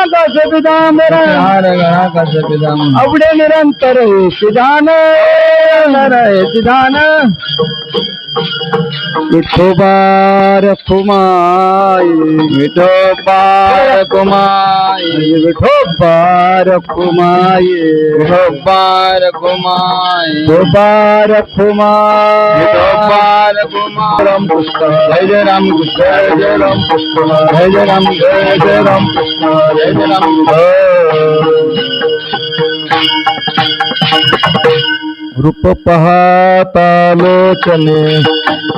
कस पितांबर आवडे निरंतर सिधान सिधान विठोबार कुमाई विठोबार कुमाई विठोबार कुमाई विठोबार कुमाई विठोबार कुमाई विठोबार कुमार राम कृष्ण जय राम कृष्ण जय राम कृष्ण जय राम जय राम कृष्ण जय राम रूप पाहता लोचने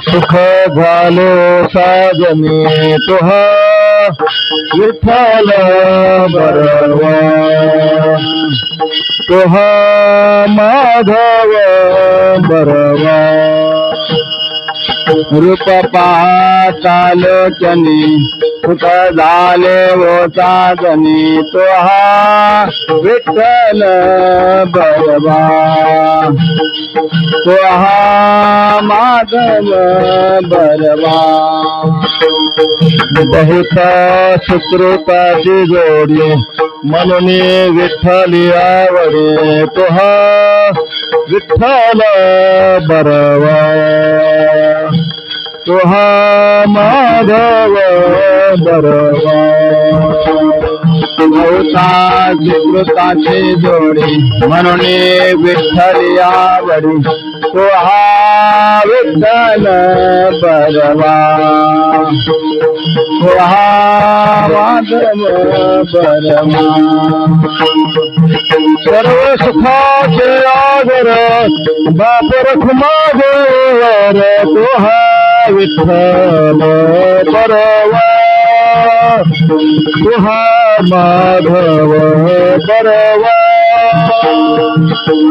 सुख झालो साजने तुहा विठ्ठल बरवा तुहा माधव बरवा रूप पाहता लोचने सुख झाले वो साजने तुहा विठ्ठल बरवा तुहा माधव बरवा बहुत सुकृताची जोडी म्हणून विठ्ठली आवडे तुहा विठ्ठल बरवा तुहा माधव बरवा बहुता सुकृताची जोडी म्हणून विठ्ठली आवडी तुहा विठ्ठल बरवा तुहा माधव बरवा सर्व सुखाचे आदर बाप रखुमा देवर तुहा विठ्ठल बरवा तुहा माधव बरवा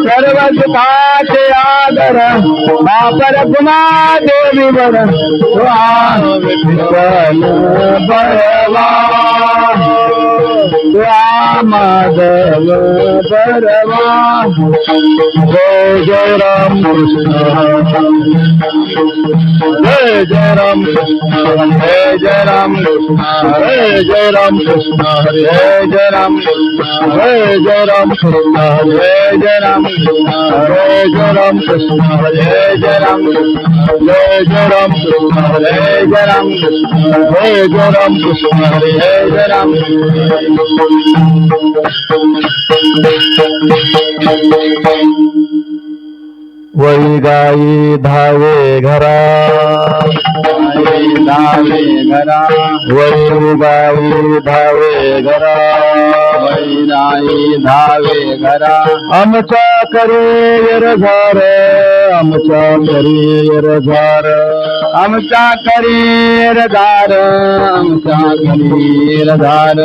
सर्व सुखाचे आदर बाप रखुमा देवीवर तुहा विठ्ठल बरवा तुहा माधव बरवा जय राम कृष्ण जय राम कृष्ण जय राम कृष्ण जय राम कृष्ण जय राम कृष्ण जय राम कृष्ण जय राम कृष्ण जय राम कृष्ण जय राम कृष्ण जय राम कृष्ण जय राम कृष्ण जय राम कृष्ण जय राम वही गाई धावे घरा धावे घरा वही गाई धावे घरा वही गाई धावे घरा आमच्या करियर झार आमच्या करियर झार आमच्या करियर धार आमच्या करियर धार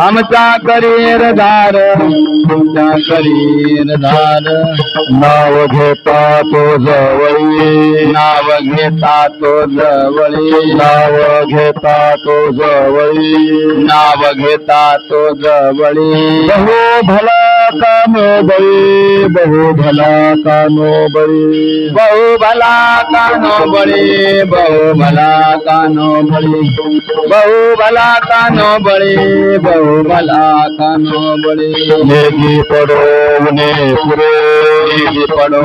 आमच्या करियर धार आमच्या करियर धार नाव घेता तो जवळी नाव घेता तो जवळी नाव घेता तो जवळी नाव घेता तो जवळी बहु भला कानो बळी बहु भला कानो बळी बहु भला कानो बळी बहु भला कानो बळी बहु भला कानो बळी बहु भला कानो बळी नेगी पडो उने पुरे नेगी पडो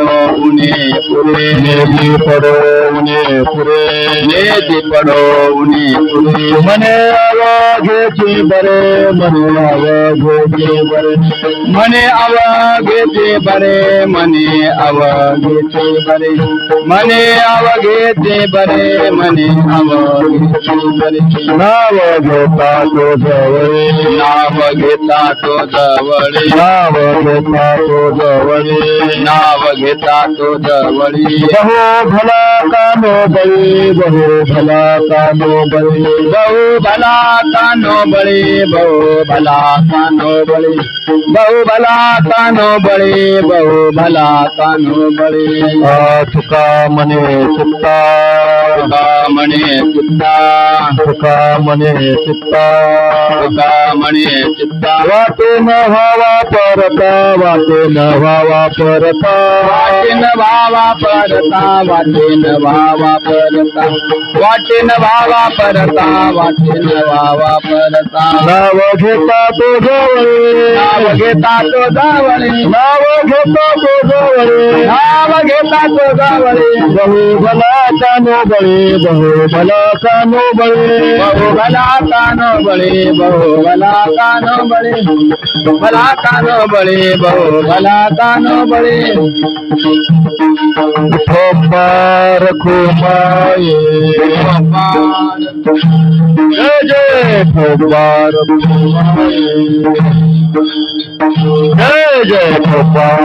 उने पुरे नेगी पडो उने पुरे नेगी पडो उने पुरे मने आवाजेची बरे मने आवाजेची बरे मने आवाजेची बरे मने आवाजेची बरे मने आवाजेची बरे मने आवाजेची बरे नाव घेता तो जवळी नाव घेता तो जवळी नाव घेता तो जवळी नाव घेता तो जवळी बहु भला कानो बळी बहु भला कानो बळी बहु भला कानो बळी बहु भला कानो बळी बहु भला कानो बळी बहु भला कानो बळी तुका मने चित्ता तुका मने चित्ता तुका मने चित्ता तुका मने चित्ता वाटेन व्हावा परता वाटेन व्हावा परता वाटेन व्हावा परता वाटेन व्हावा परता वाटेन व्हावा परता वाटेन व्हावा परता नाव घेता तो जवळे नाव घेता तो जवळे नाव घेता तो जवळे नाव घेता तो जवळे बहु भला कानो बळे बहु भला कानो बळे बहु भला कानो बळे बहु भला कानो बळे भला कानो बळे बहु भला कानो बळे ठोपार खुमाये जय जय ठोपार जय जय ठोपार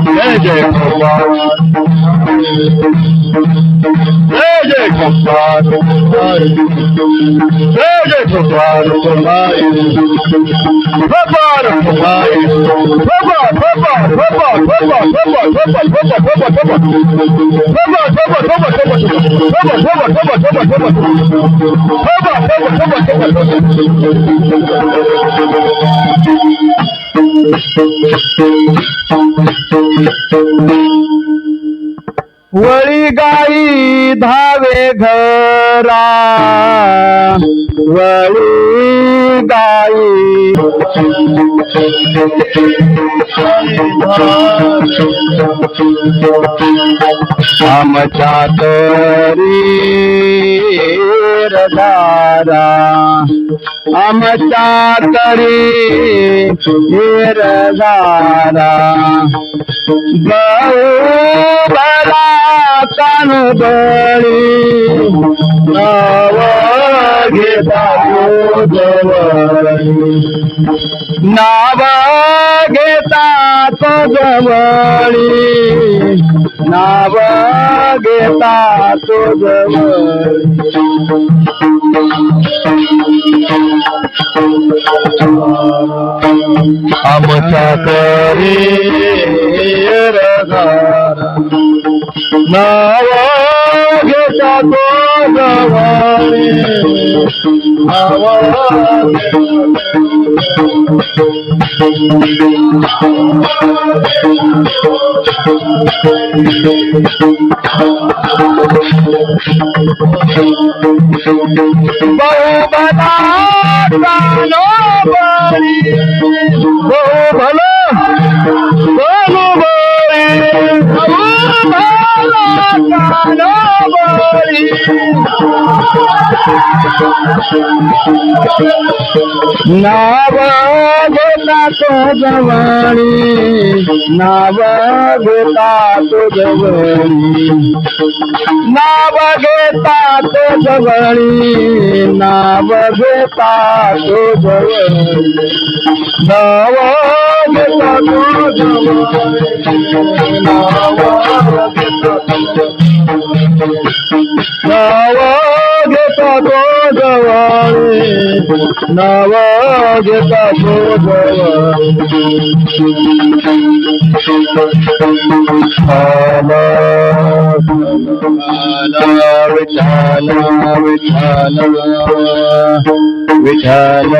जय जय ठोपार जय जय ठोपार जय जय ठोपार ठोपार वळी गाई धावे घरा वळी गाई आमच्या तरी रदारा आमच्या तरी रदारा गौ भला कान बळी नाव घेता तो जवळी नाव घेता तो जवळी नाव घेता तो जवळी आमच्या करी रगारा नाव घेता तो जवळी नाव बहु भला कानो बळी बहु भला कानो बळी बहु भला कानो बळी नाव घेता तो जवळी नाव घेता तो जवळी नाव घेता तो जवळी नाव घेता तो जवळी नाव घेता तो जवळी नाव घेता तो जवळी नाव घेता तो जवळी विठाल विठाल विठाल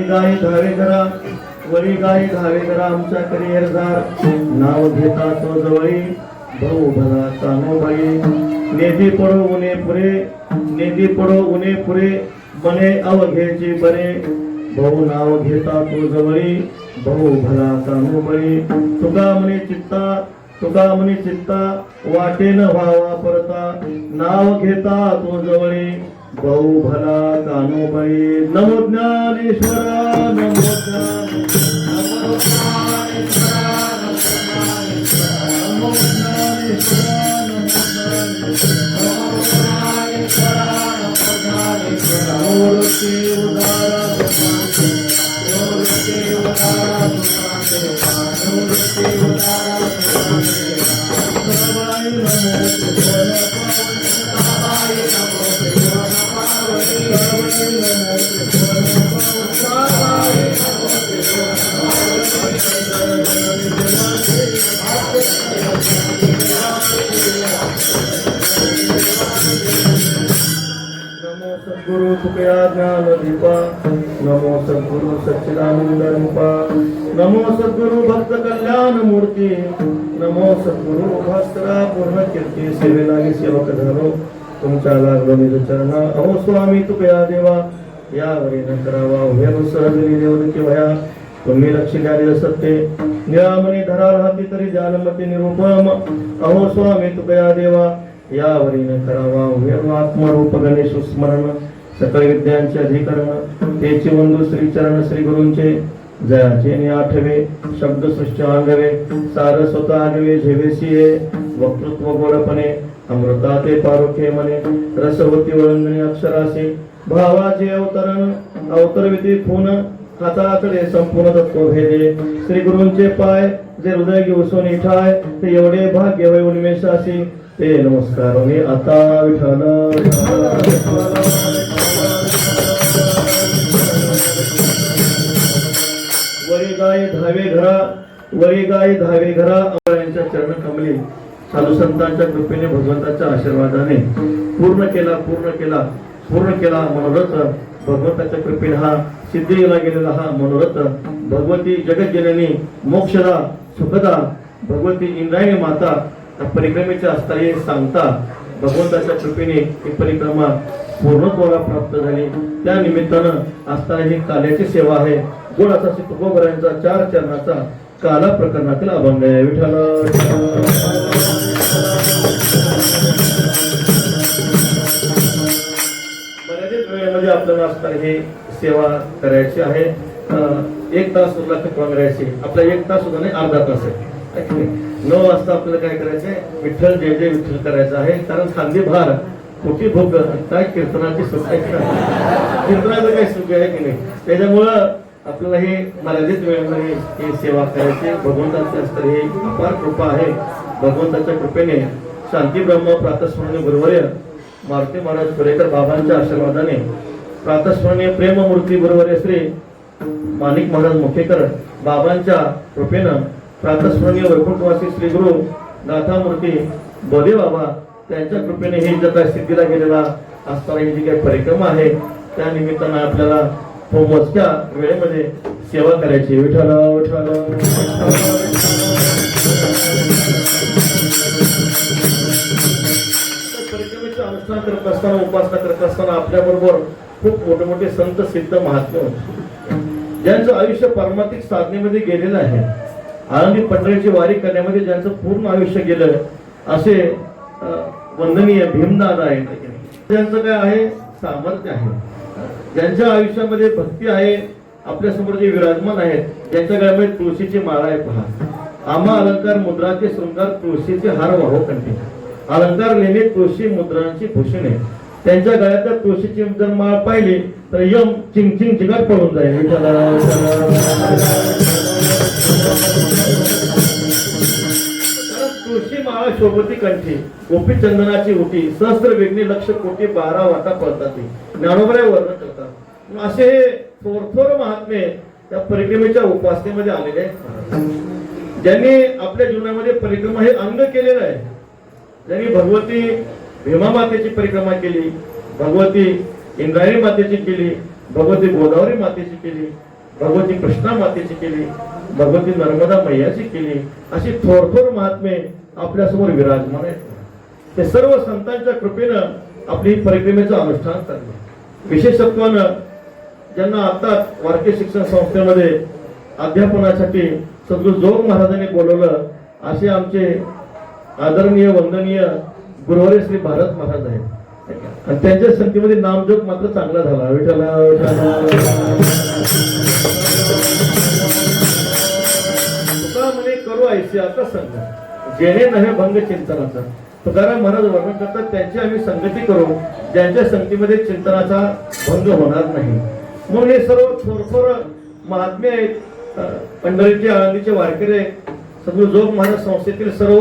गाई धावे धरा वरी गाई धावे धरा आमच्या करिअरदार नाव घेता तो जवळी भाऊ भला कानो बाई नेदी पडो उने पुरे नेदी पडो उने पुरे बने अवघेची बरे भाऊ नाव घेता तो जवळी भाऊ भला कानो बाई तुका म्हणे चित्ता वाटेन व्हावा परता नाव घेता तो जवळी भाऊ भला कानोबाई नमो ज्ञानेश्वरा नमो सद्गुरु तुकया ज्ञान दीपा नमो सद्गुरु सच्चिदानंद रूपा नमो सद्गुरु भक्त कल्याण मूर्ती नमो सद्गुरु भास्करा पूर्ण कीर्ती सेवेलागी सेवक झालो तुमच्या लागलो निज चरणा अहो स्वामी तुकया देवा यावरी न करावा उभ्यानु सहजली देवदकी भया तुम्ही लक्षिले सत्ते निरामणी धरा राहती तरी जालमती निरूपम अहो स्वामी तुकया देवा यावरी न करावा उभ्यानु आत्मरूप गणेश स्मरण सकळ विद्यांचे अधिकरण तेचे वंदू श्री चरण श्री गुरूंचे जयाचे आठवे शब्द सृष्टी आंगवे सार स्वतः आगवे झेवेसिये वक्तृत्व गोडपणे अमृता ते पारोखे मने रसवती वळंगणी अक्षरासे भावाचे अवतरण अवतरविती खून हाताकडे संपूर्ण तत्व भेदे श्री गुरूंचे पाय जे हृदय घेऊन इठाय ते एवढे भाग्य वै उन्मेषासी ते नमस्कार आता विठ्ठल वरी गाय धावे घरा यांच्या चरण कमली साधू संतांच्या कृपेने भगवंताच्या आशीर्वादाने पूर्ण केला मनोरथ भगवंताच्या कृपेने हा सिद्धीला गेलेला हा मनोरथ भगवती जगज्जननी मोक्षदा सुखदा भगवती इंद्रायणी माता परिक्रमेच्या असताना सांगता भगवंताच्या कृपेने ही परिक्रमा पूर्णत्वाला प्राप्त झाली त्या निमित्तानं असताना ही काल्याची सेवा आहे गुणाचा तुकोबरायांचा 4 चरणाचा काला प्रकरणातील अभंग आहे विठ्ठल मर्यादित वेळेमध्ये आपल्याला असताना ही सेवा करायची आहे 1 तास सुद्धा करायची आपला 1 तास सुद्धा नाही अर्धा तास आहे 9 वाजता आपल्याला काय करायचंय विठ्ठल जय जय विठ्ठल करायचं आहे कारण खांदी भार कोटी भोग काय कीर्तनाची सुख आहे कीर्तनाचं काही सुख आहे की नाही त्याच्यामुळं आपल्याला हे मर्यादित वेळेमध्ये ही सेवा करायची भगवंताच्या स्तरी ही अपार कृपा आहे भगवंताच्या कृपेने शांती ब्रह्म प्रातस्मरणीय गुरुवर्य मारुती महाराज सुरेकर बाबांच्या आशीर्वादाने प्रातस्मरणीय प्रेममूर्ती गुरुवर्य श्री माणिक महाराज मुखेकर बाबांच्या कृपेनं प्रातस्मरणीय वैकुंठवासी श्री गुरु गाथामूर्ती बोधे बाबा त्यांच्या कृपेने ही जर काय सिद्धीला गेलेला असताना ही जी काही परिक्रमा आहे त्या निमित्तानं आपल्याला मोजक्या वेळेमध्ये सेवा करायची विठ्ठल विठ्ठल परिक्रमेचे अनुष्ठान करत असताना उपासना करत असताना आपल्या बरोबर खूप मोठे मोठे संत सिद्ध महात्मे ज्यांचं आयुष्य पारमार्थिक साधनेमध्ये गेलेलं आहे आनंदी पंढरीची वारी करण्यामध्ये ज्यांचं पूर्ण आयुष्य गेलं असे वंदनीय भीमदादा आहेत ज्यांचं काय आहे सामर्थ्य आहे ज्यांच्या आयुष्यामध्ये भक्ती आहे आपल्या समोर जे विराजमान आहेत ज्यांच्या गळ्यामध्ये तुळशीची माळा आहे पहा आम्हा अलंकार मुद्राचे शृंगार तुळशीचे हार वाहो कंठी अलंकार लेणे तुळशी मुद्रांची भूषणे त्यांच्या गळ्यात तुळशीची जर माळ पाहिली तर यम चिंग चिंग चिंगाट पडून जाईल तुळशी माळा शोभती कंठी गोपी चंदनाची उठी सहस्त्र वेगणी लक्ष कोटी 12 वाटा पळतात ज्ञानोबराय वर्णन करतात असे थोर महात्मे त्या परिक्रमेच्या उपासनेमध्ये आलेले आहेत ज्यांनी आपल्या जीवनामध्ये परिक्रमा हे अंग केलेलं आहे ज्यांनी भगवती भीमा मातेची परिक्रमा केली भगवती इंद्रायणी मातेची केली भगवती गोदावरी मातेची केली भगवती कृष्णा मातेची केली, भगवती नर्मदा मैयाची केली, अशी थोर महात्मे आपल्यासमोर विराजमान आहेत. ते सर्व संतांच्या कृपेनं आपली परिक्रमेचं अनुष्ठान करणे. विशेषत्वानं ज्यांना आता वारके शिक्षण संस्थेमध्ये अध्यापनासाठी सद्गुरू जोग महाराजांनी बोलवलं असे आमचे आदरणीय वंदनीय गुरुवारी श्री भारत महाराज आहेत. आणि त्यांच्या संख्येमध्ये नामजोग मात्र चांगला झाला. विठ्ठला तुका म्हणे करू ऐसे आता संग जेणे नव्हे भंग चिंतनाचा. तुकाराम महाराज वर्णन करतात त्यांची आम्ही संगती करू ज्यांच्या संगतीमध्ये चिंतनाचा भंग होणार नाही. म्हणून हे सर्व थोरथोर महात्मे आहेत. पंढरीचे आळंदीचे वारकरी आहेत. सद्गुरू जोग महाराज संस्थेतील सर्व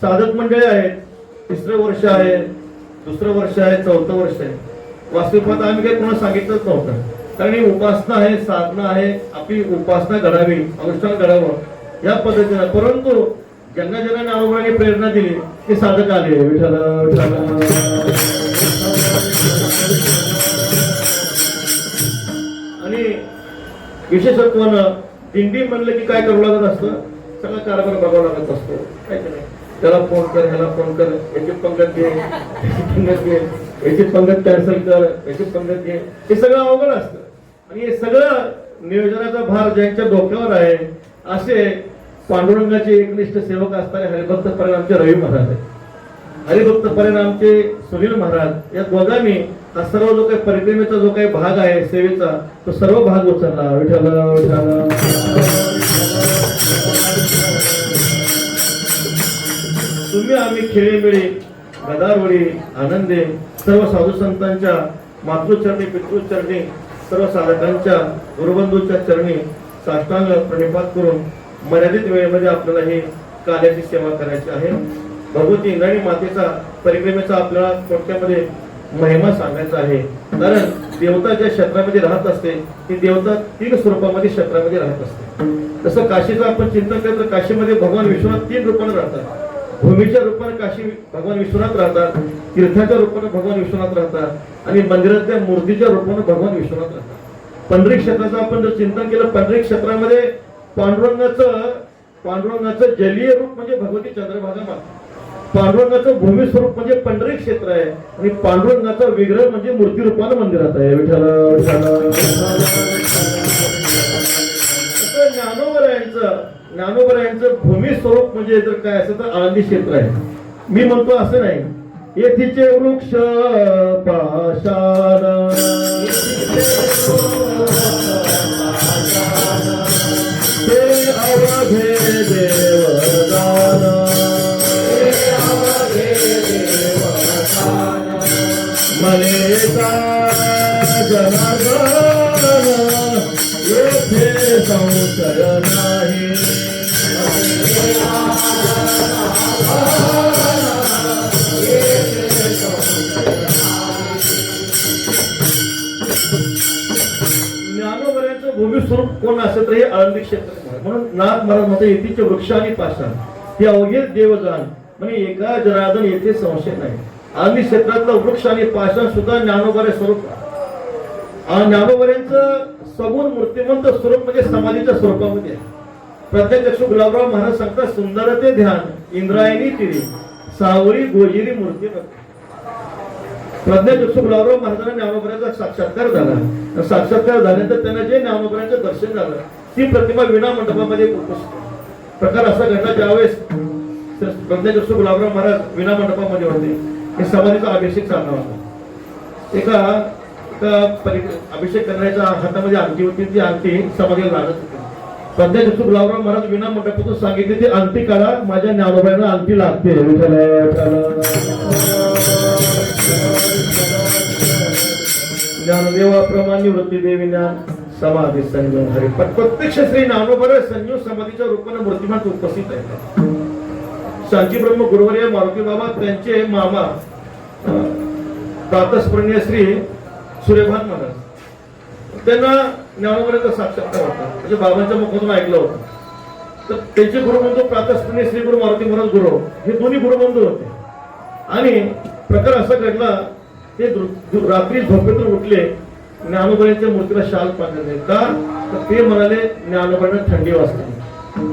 साधक मंडळी आहेत. तिसरं वर्ष आहे, दुसरं वर्ष आहे, चौथं वर्ष आहे. वास्तविकता आम्ही काही कोणाला सांगितलंच नव्हतं, कारण ही उपासना आहे, साधना आहे. आपली उपासना घडावी, अनुष्ठान घडावं या पद्धतीनं. परंतु ज्यांना ज्यांना ज्ञानोबांनी प्रेरणा दिली ते साधक आले. विठ्ठल आणि विशेषत्वानं दिंडी म्हणलं की काय करावं लागत असतं, सगळा कारभार बघावा लागत असतो. काय नाही, त्याला फोन कर, ह्याला फोन कर, याची पंगत घे, याची पंगत घे, याची पंगत कॅन्सल कर, याची पंगत घे, हे सगळं अवघड असतं. आणि हे सगळं नियोजनाचा भार ज्यांच्या डोक्यावर आहे असे पांडुरंगाचे एकनिष्ठ सेवक असणारे हरिभक्त परायण आमचे रवी महाराज आहेत. हरिभक्त परायण आमचे सुनील महाराज. या दोघांनी हा सर्व जो काही परिक्रमेचा जो काही भाग आहे सेवेचा तो सर्व भाग उचलला. विठ्ठल तुम्ही आम्ही खेळीमेळी गदारवळी आनंदे सर्व साधू संतांच्या मातृचरणी पितृचरणी सर्व साधकांच्या गुरुबंधूंच्या चरणी साष्टांग प्रणिपात करून मर्यादित वेळेमध्ये आपल्याला ही कार्याची सेवा करायची आहे. भगवती इंद्राणी मातेचा परिक्रमेचा आपल्याला थोडक्यामध्ये महिमा सांगायचा आहे. कारण देवता ज्या क्षेत्रामध्ये राहत असते ती देवता 3 स्वरूपामध्ये क्षेत्रामध्ये राहत असते. जसं काशीचं आपण चिंतन केलं तर काशीमध्ये भगवान विश्वनाथ 3 रूपाने राहतात. भूमीच्या रूपाने काशी भगवान विश्वनाथ राहतात, तीर्थाच्या रूपाने भगवान विश्वनाथ राहतात आणि मंदिरातल्या मूर्तीच्या रूपाने भगवान विश्वनाथ राहतात. पंढरी क्षेत्राचं आपण जर चिंतन केलं, पंढरी क्षेत्रामध्ये पांडुरंगाचं जलीय रूप म्हणजे भगवती चंद्रभागा माता, पांडुरंगाचं भूमी स्वरूप म्हणजे पंढरी क्षेत्र आहे आणि पांडुरंगाचा विग्रह म्हणजे मूर्ती रूपानं मंदिरात आहे. विठ्ठल ज्ञानोबरायांचं भूमी स्वरूप म्हणजे जर काय असं तर आळंदी क्षेत्र आहे. मी म्हणतो असं नाही, येथीचे वृक्ष पाषाण ते अवघे देवदान मलेचा जनार्दन येथे संशय नाही. ज्ञानोबऱ्यांचं भूमी स्वरूप कोण असेल तर हे आळंदी क्षेत्र. म्हणून नाथ महाराज म्हणतात येथीचे वृक्ष आणि पाषाण हे अवघे देवदान म्हणजे एका जनार्दन येथे संशय नाही. आळंदी क्षेत्रातलं वृक्ष आणि पाषाण सुद्धा ज्ञानोबरे स्वरूप. ज्ञानोबऱ्यांचं सगुण मूर्तिमंत स्वरूप म्हणजे समाधीच्या स्वरूपामध्ये आहे. प्रज्ञाचक्षु गुलाबराव महाराज सांगतात सुंदर ते ध्यान इंद्रायणी तिरी सावरी गोजिरी मूर्ती. प्रज्ञाचक्षु गुलाबराव महाराजांना ज्ञानोबऱ्याचा साक्षात्कार झाला. साक्षात्कार झाल्यानंतर त्यांना जे ज्ञानोबऱ्यांचं दर्शन झालं ती प्रतिमा विणा मंडपामध्ये उपस्थित. प्रकार असा घडला ज्यावेळेस प्रज्ञाचक्षु गुलाबराव महाराज विणा मंडपामध्ये होते. हे समाधीचा अभिषेक चालला होता. एका अभिषेक करण्याच्या हातामध्ये अंगठी होती, ती अंगठी समाधीला लागत होती. प्रज्ञाचक्षु गुलाबराव महाराज विना मंडपातून सांगितले ती अंगठी काढा, माझ्या ज्ञानोबांना अंगठी लागते. ज्ञानदेवाप्रमाणे वृत्ती देवी ज्ञान समाधी संयम हरी. प्रत्यक्ष श्री ज्ञानोबा संयम समाधीच्या रूपाने मूर्तिमान उपस्थित आहे. शांती ब्रह्म गुरुवर्य मारुती बाबा त्यांचे मामा प्रातस्मरणीय श्री सूर्यभान महाराज त्यांना ज्ञानोबाचा साक्षात्कार होता. म्हणजे बाबांच्या मुखातून ऐकलं होतं. तर त्यांचे गुरुबंधू प्रातस्मरणीय श्री गुरु मारुती महाराज गुरु हे दोन्ही गुरुबंधू होते. आणि प्रकार असा घडला ते रात्री झोपेतून उठले ज्ञानोबाच्या मूर्तीला शाल पांघरले नाही. का तर ते म्हणाले ज्ञानोबांना थंडी वाजते,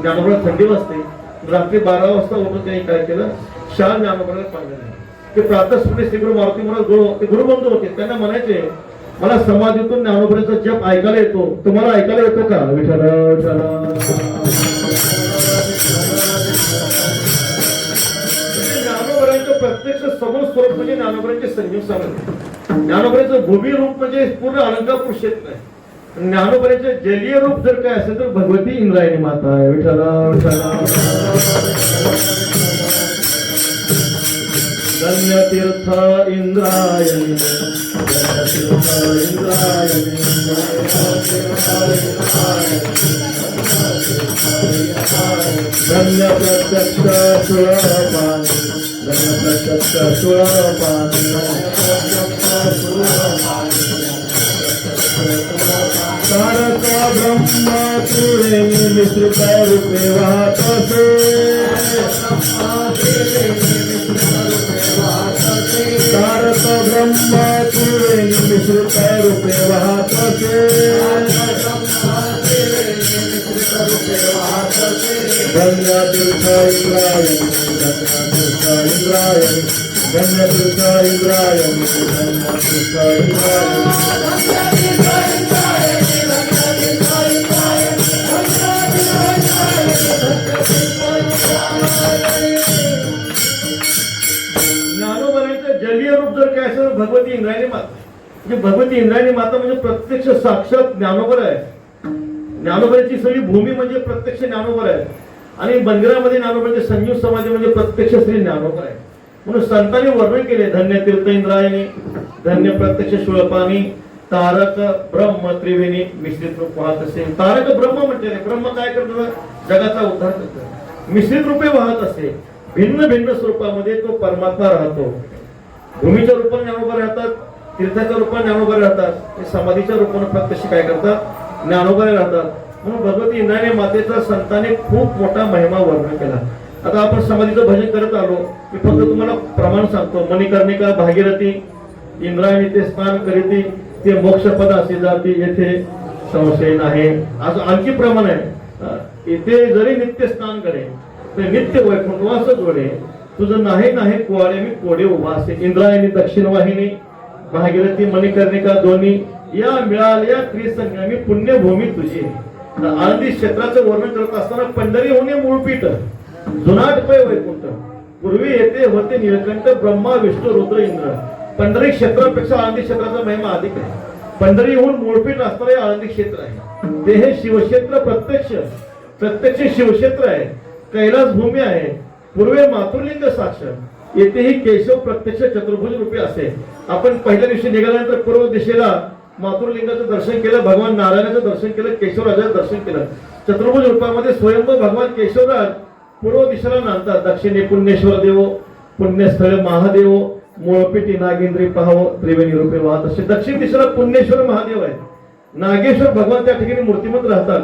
ज्ञानोबाला थंडी वाजते. रात्री 12 वाजता उठून त्यांनी काय केलं, शाल ज्ञानोबाला पांघरले. ते प्रातःस्फूर्त श्री गुरु मारुती महाराज ते गुरुबंधू होते. त्यांना म्हणायचे मला समाधीतून ज्ञानोबाचा जप ऐकायला येतो, तुम्हाला ऐकायला येतो का? विठ्ठल विठ्ठल. ज्ञानोबांचं प्रत्यक्ष समोर स्वरूप म्हणजे ज्ञानोबांचे संजीव सामर्थ्य. ज्ञानोबांचं भूमी रूप म्हणजे पूर्ण अलंकापूर क्षेत्र आहे. ज्ञानोबांचे जलीय रूप जर काय असेल तर भगवती इंद्रायणी माता आहे. विठ्ठल धन्य तीर्थ इंद्रायणी, धन्य तीर्थ इंद्रायणी, धन्य प्रत्यक्ष सुरपाणी, धन्य प्रत्यक्ष सुरपाणी, तारक ब्रह्म तुरे मिश्रित रूपे वाहत असे, तारक ब्रह्म तुरे मिश्रित रूपे वाहत असे, धन्य तीर्थ इंद्रायणी, धन्य तीर्थ इंद्रायणी, धन्य तीर्थ इंद्रायणी, धन्य तीर्थ इंद्रायणी. ज्ञानोबांचं जलीय रूप जर काय असेल भगवती इंद्रायणी माता. म्हणजे भगवती इंद्रायणी माता म्हणजे प्रत्यक्ष साक्षात ज्ञानोबर आहे. ज्ञानोबाची सगळी भूमी म्हणजे प्रत्यक्ष ज्ञानोबर आहे. आणि मंदिरामध्ये ज्ञानोबाचे संजीव समाधी म्हणजे प्रत्यक्ष श्री ज्ञानोबर आहे. म्हणून संतांनी वर्णन केले धन्य तीर्थ इंद्रायणी, धन्य प्रत्यक्ष शुळपाणी, तारक ब्रह्म त्रिवेणी मिश्रित रूप वाहत असे. तारक ब्रह्म म्हणजे ब्रह्म काय करतो, जगाचा उद्धार करतो. मिश्रित रूपे वाहत असे, भिन्न भिन्न स्वरूपामध्ये तो परमात्मा राहतो. भूमीच्या रूपाने ज्ञानोबा राहतात, तीर्थाच्या रूपाने ज्ञानोबा राहतात, ते समाधीच्या रूपाने प्रत्यक्ष काय करतात, ज्ञानोबा राहतात. म्हणून भगवती इंद्रायणी मातेचा संतांनी खूप मोठा महिमा वर्णन केला. आता आपण समाधीचं भजन करत आलो. मी फक्त तुम्हाला प्रमाण सांगतो. मणिकर्णिका भागीरथी इंद्रायणी ते स्नान करीती, ते मोक्षपद असे जाती येथे संशय नाही. असं आणखी प्रमाण आहे. इथे जरी नित्य स्नान करे तर नित्य वैकुंठवास जोडे, तुझं नाही नाही कोवाडे मी कोडे उभा असे. इंद्रायणी दक्षिण वाहिनी भागीरथी मणिकर्णिका दोन्ही या मिळाल्या त्रिसंगमी पुण्यभूमी तुझी. आनंदी क्षेत्राचं वर्णन करत असताना पंढरी होणे मूळपीठ, जुनाट पै वैकुंठ, पूर्वी येथे होते निळकंठ ब्रह्मा विष्णू रुद्र इंद्र. पंढरी क्षेत्रापेक्षा आनंदी क्षेत्राचा महिमा अधिक आहे. पंढरीहून मूळपीठ असणारे आनंदी क्षेत्र आहे. ते हे शिवक्षेत्र प्रत्यक्ष शिवक्षेत्र आहे. कैलास भूमी आहे. पूर्वे मातृलिंग साक्ष, येथेही केशव प्रत्यक्ष चतुर्भुज रूपे असे. आपण पहिल्या दिवशी निघाल्यानंतर पूर्व दिशेला मातृलिंगाचं दर्शन केलं, भगवान नारायणाचं दर्शन केलं, केशवराजाचं दर्शन केलं. चतुर्भुज रूपामध्ये स्वयंभू भगवान केशवराज पूर्व दिशेला नांदतात. दक्षिणे पुण्येश्वर देव, पुण्यस्थळ महादेव, मूळपीठी नागेंद्री पाहाव, त्रिवेणी रूपे वाहत असे. दक्षिण दिशेला पुण्येश्वर महादेव आहे. नागेश्वर भगवान त्या ठिकाणी मूर्तिमंत राहतात.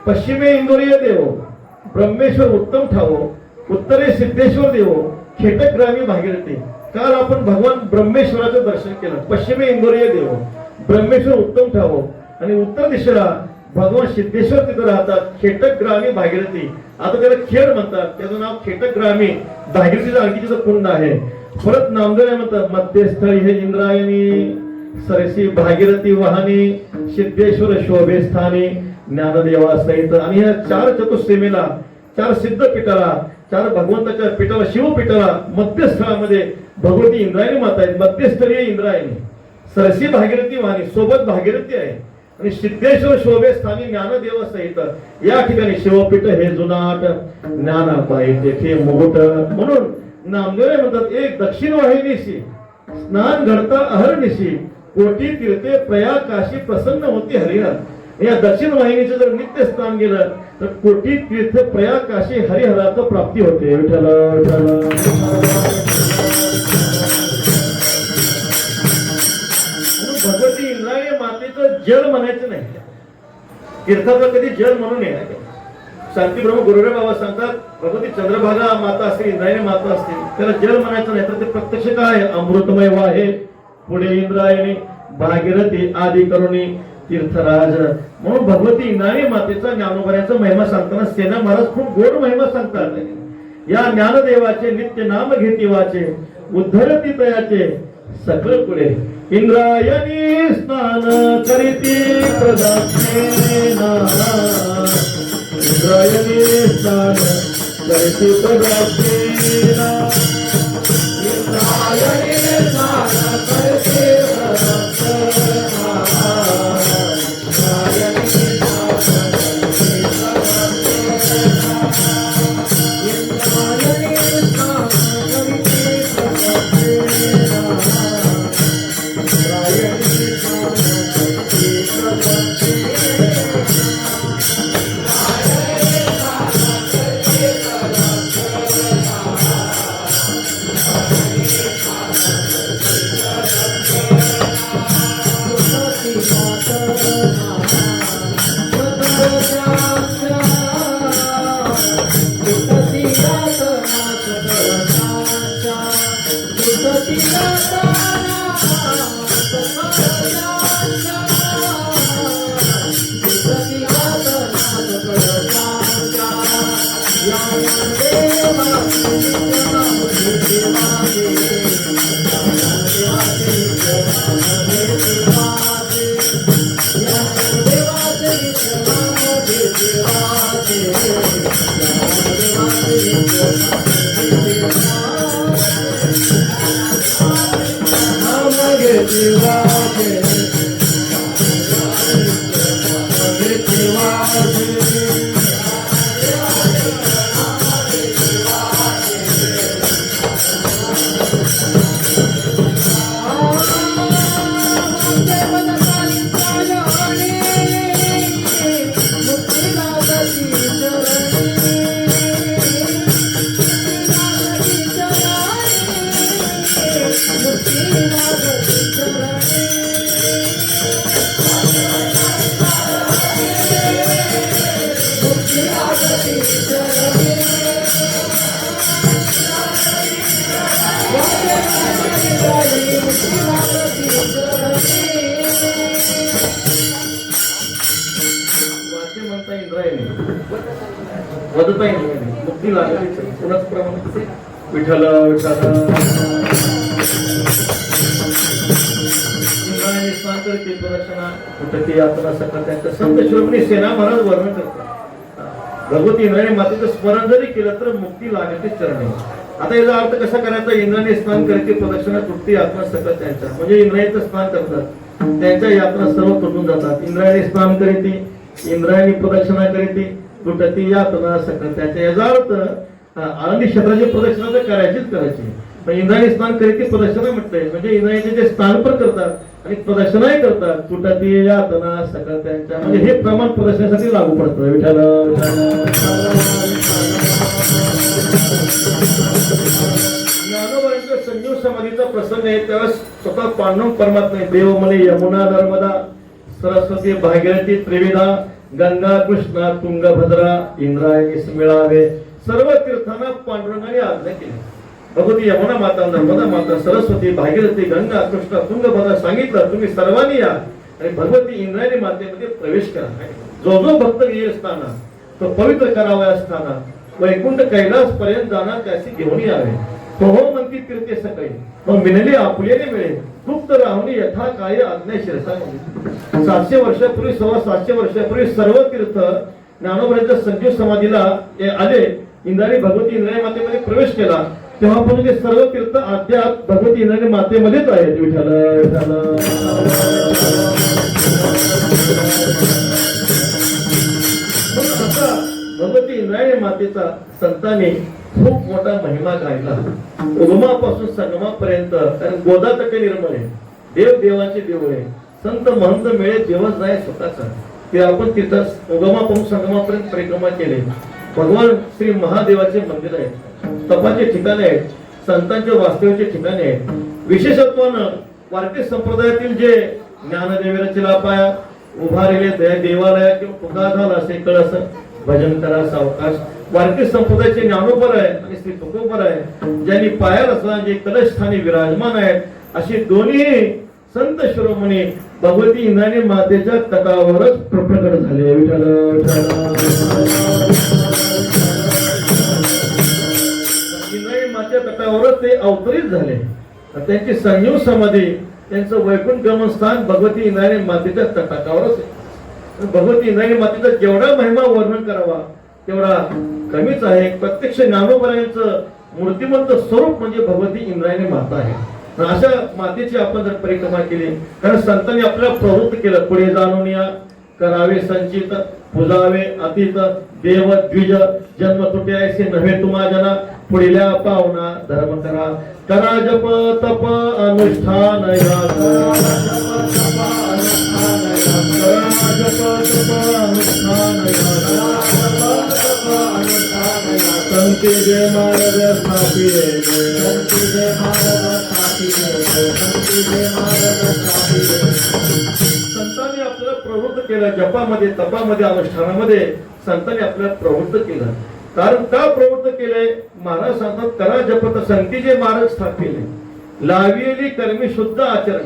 पश्चिमे इंदोरीय देव, ब्रह्मेश्वर उत्तम ठाव, उत्तरे सिद्धेश्वर देव, खेटक ग्रामी भागीरथी. काल आपण भगवान ब्रह्मेश्वराचं दर्शन केलं. पश्चिमे इंदोरीय देव, ब्रह्मेश्वर उत्तम ठाव, आणि उत्तर दिशेला भगवान सिद्धेश्वर तिथे राहतात. खेटक ग्रामी भागीरथी. आता त्याला खेड म्हणतात, त्याचं नाव खेटक ग्रामी भागीरथीचं आणखी तिचं कुंड आहे. परत नामदेव म्हणतात मध्यस्थळी हे इंद्रायणी, सरसी भागीरथी वाहनी, सिद्धेश्वर शोभे स्थानी, ज्ञानदेवा सहित. आणि ह्या 4 चतुर्सीमेला, 4 सिद्ध पीठाला, 4 भगवंताच्या पीठाला, शिवपीठाला मध्यस्थळामध्ये भगवती इंद्रायणी माता आहेत. मध्यस्थळीय इंद्रायणी, सरसी भागीरथी वाहनी, सोबत भागीरथी आहे, आणि सिद्धेश्वर शोभे स्थानी ज्ञानदेव सहित. या ठिकाणी शिवपीठ हे जुनाट, ज्ञानाबाई तेथे मुकुट. म्हणून नामदेव म्हणतात एक दक्षिण वाहिनीशी स्नान घडता अहर्निशी, कोटी तीर्थे प्रयाग काशी प्रसन्न होती हरिहर. या दक्षिण वाहिनीचं जर नित्य स्नान गेलं तर कोटी तीर्थ प्रयाग काशी हरिहराचं प्राप्ती होते. विठ्ठल विठ्ठल. भगवती इंद्रायणी मातेचं जल म्हणायचं नाही. तीर्थाचं कधी जल म्हणून नये. शांतीब्रह्म गुरुदेव बाबा सांगतात भगवती चंद्रभागा माता असतील, इंद्रायणी माता असतील, त्याला जल म्हणायचं नाही. तर ते प्रत्यक्ष काय अमृतमय वाहे. पुढे इंद्रायणी भागीरथी आदी करुणी तीर्थराज. म्हणून भगवती इंद्रायणी मातेचा ज्ञानोबऱ्याचा महिमा सांगताना सेना महाराज खूप गोड महिमा सांगतात. या ज्ञानदेवाचे नित्य नाम घेती वाचे उद्धरती तयाचे सकळ पुढे. इंद्रायणी स्नान करीती प्रदक्षिणा, इंद्रायणी स्नान करीती प्रदक्षिणा, इंद्रायणी स्नान करीती वदता इंद्रायणी मुक्ती लागली. कुणाच प्रमाण विठ्ठल विठ्ठल इंद्रायणी स्नान करते प्रदक्षिणा कुठे यात्रा सकळ त्यांच्या संत शिरोमणी सेना महाराज वर्णन करतात. भगवती इंद्रायणी मातेचं स्मरण जरी केलं तर मुक्ती लागते चरणी. आता याचा अर्थ कसा करायचा? इंद्रायणी स्नान करते प्रदक्षिणा तुटते यात्रा सकळ त्यांच्या, म्हणजे इंद्रायणीचं स्नान करतात त्यांच्या यात्रा सर्व तुटून जातात. इंद्रायणी स्नान करते, इंद्रायणी प्रदक्षिणा करते तुटती यात्रा सकळ त्याच्या. याचा अर्थ आळंदी क्षेत्राची प्रदक्षिणा तर करायची. पण इंद्रायणी स्नान करीती प्रदक्षिणा म्हटलंय, म्हणजे इंद्रायणीचे जे स्नान पण करतात आणि प्रदक्षिणाही करतात तुटती यातना सकळ त्यांच्या, म्हणजे हे प्रमाण प्रदक्षिणेसाठी लागू पडतं. विठ्ठल ज्ञानोबांच्या संजीव समाधीचा प्रसंग आहे. त्यावेळेस स्वतः पांडव परमात्मा देव म्हणे यमुना नर्मदा सरस्वती भागीरथी त्रिवेदा गंगा कृष्णा तुंगभद्रा इंद्रायणीस मिळावे. सर्व तीर्थांना पांडुरंगाने आज्ञा केली. भगवती यमुना माता, नर्मदा माता, सरस्वती, भागीरथी, गंगा कृष्णा तुंगभद्रा सांगितलं तुम्ही सर्वांनी या आणि भगवती इंद्रायणी मातेमध्ये प्रवेश करा. जो जो भक्त येईल असताना तो पवित्र करावा असताना वैकुंठ कैलास पर्यंत जाणार त्याची घेऊन यावे. तो हो म्हणती तीर्थे सकाळी मग मिळाली आपुलेने मिळेल गुप्त राहुनी यथा काय आज्ञा शिरसा. 700 वर्षापूर्वी 700 वर्षापूर्वी सर्व तीर्थ ज्ञानोबांच्या संजीव समाधीला आले. इंद्रायणी भगवती इंद्रायणी मातेमध्ये प्रवेश केला तेव्हापासून ते सर्व तीर्थ अद्याप भगवती इंद्रायणी मातेमध्येच आहेत. विठ्ठल विठ्ठल भगवती इंद्रायणी मातेचा संतांनी खूप मोठा महिमा गायला. उगमापासून संगमापर्यंत, कारण गोदा तटे निर्मळ आहे, देव देवाचे देव आहे, संत महंत मिळे देवच जाय स्वतःचा. ते आपण तिथं उगमापासून संगमापर्यंत परिक्रमा केले. भगवान श्री महादेवाचे मंदिर आहे, तपाचे ठिकाणे आहेत, संतांच्या वास्तव्याचे ठिकाणे आहेत. विशेषत्वानं वारकरी संप्रदायातील जे ज्ञानदेवीचे लापाया उभारलेले देवालय किंवा पुन्हा झाला असे कळस भजन करा सावकाश. वारकरी संप्रदायाचे ज्ञानोबर आहे आणि श्री तुकोबर आहे, ज्यांनी पाया रचना जे कलश स्थानी विराजमान आहेत. अशी दोन्ही संत शिरोमणी भगवती इंद्रायणी मातेच्या तटावरच प्रकट झाले. विठ्ठल इंद्रायणी मातेच्या तटावरच ते अवतरित झाले. त्यांची संजीव समाधी, त्यांचं वैकुंठ गमन स्थान भगवती इंद्रायणी मातेच्या तटाकावरच आहे. भगवती इंद्रायणी मातेचा जेवढा महिमा वर्णन करावा तेवढा कमीच आहे. प्रत्यक्ष ज्ञानोबरायांचं मूर्तिमंत स्वरूप म्हणजे भगवती इंद्रायणी माता आहे. अशा मातेची आपण जर परिक्रमा केली, कारण संतांनी आपल्याला प्रवृत्त केलं, पुढे जाणून या, करावे संचित, पुजावे अतीत, देव द्विज जन्म तुटे ऐसे नव्हे तुम्हा जना, पुढील्या पावना धर्म करा, करा जप तप अनुष्ठान या, संती जय मार्ग स्थापिले, संती जय मार्ग स्थापिले, संती जय मार्ग स्थापिले. संतांनी आपल्याला प्रवृत्त केलं, जपामध्ये तपामध्ये अनुष्ठानामध्ये संतांनी आपल्याला प्रवृत्त केलं. कारण का प्रवृत्त केले? महाराज सांगतात, करा जप संती जे मार्ग स्थापिले, लाविली कर्मी शुद्ध आचरण,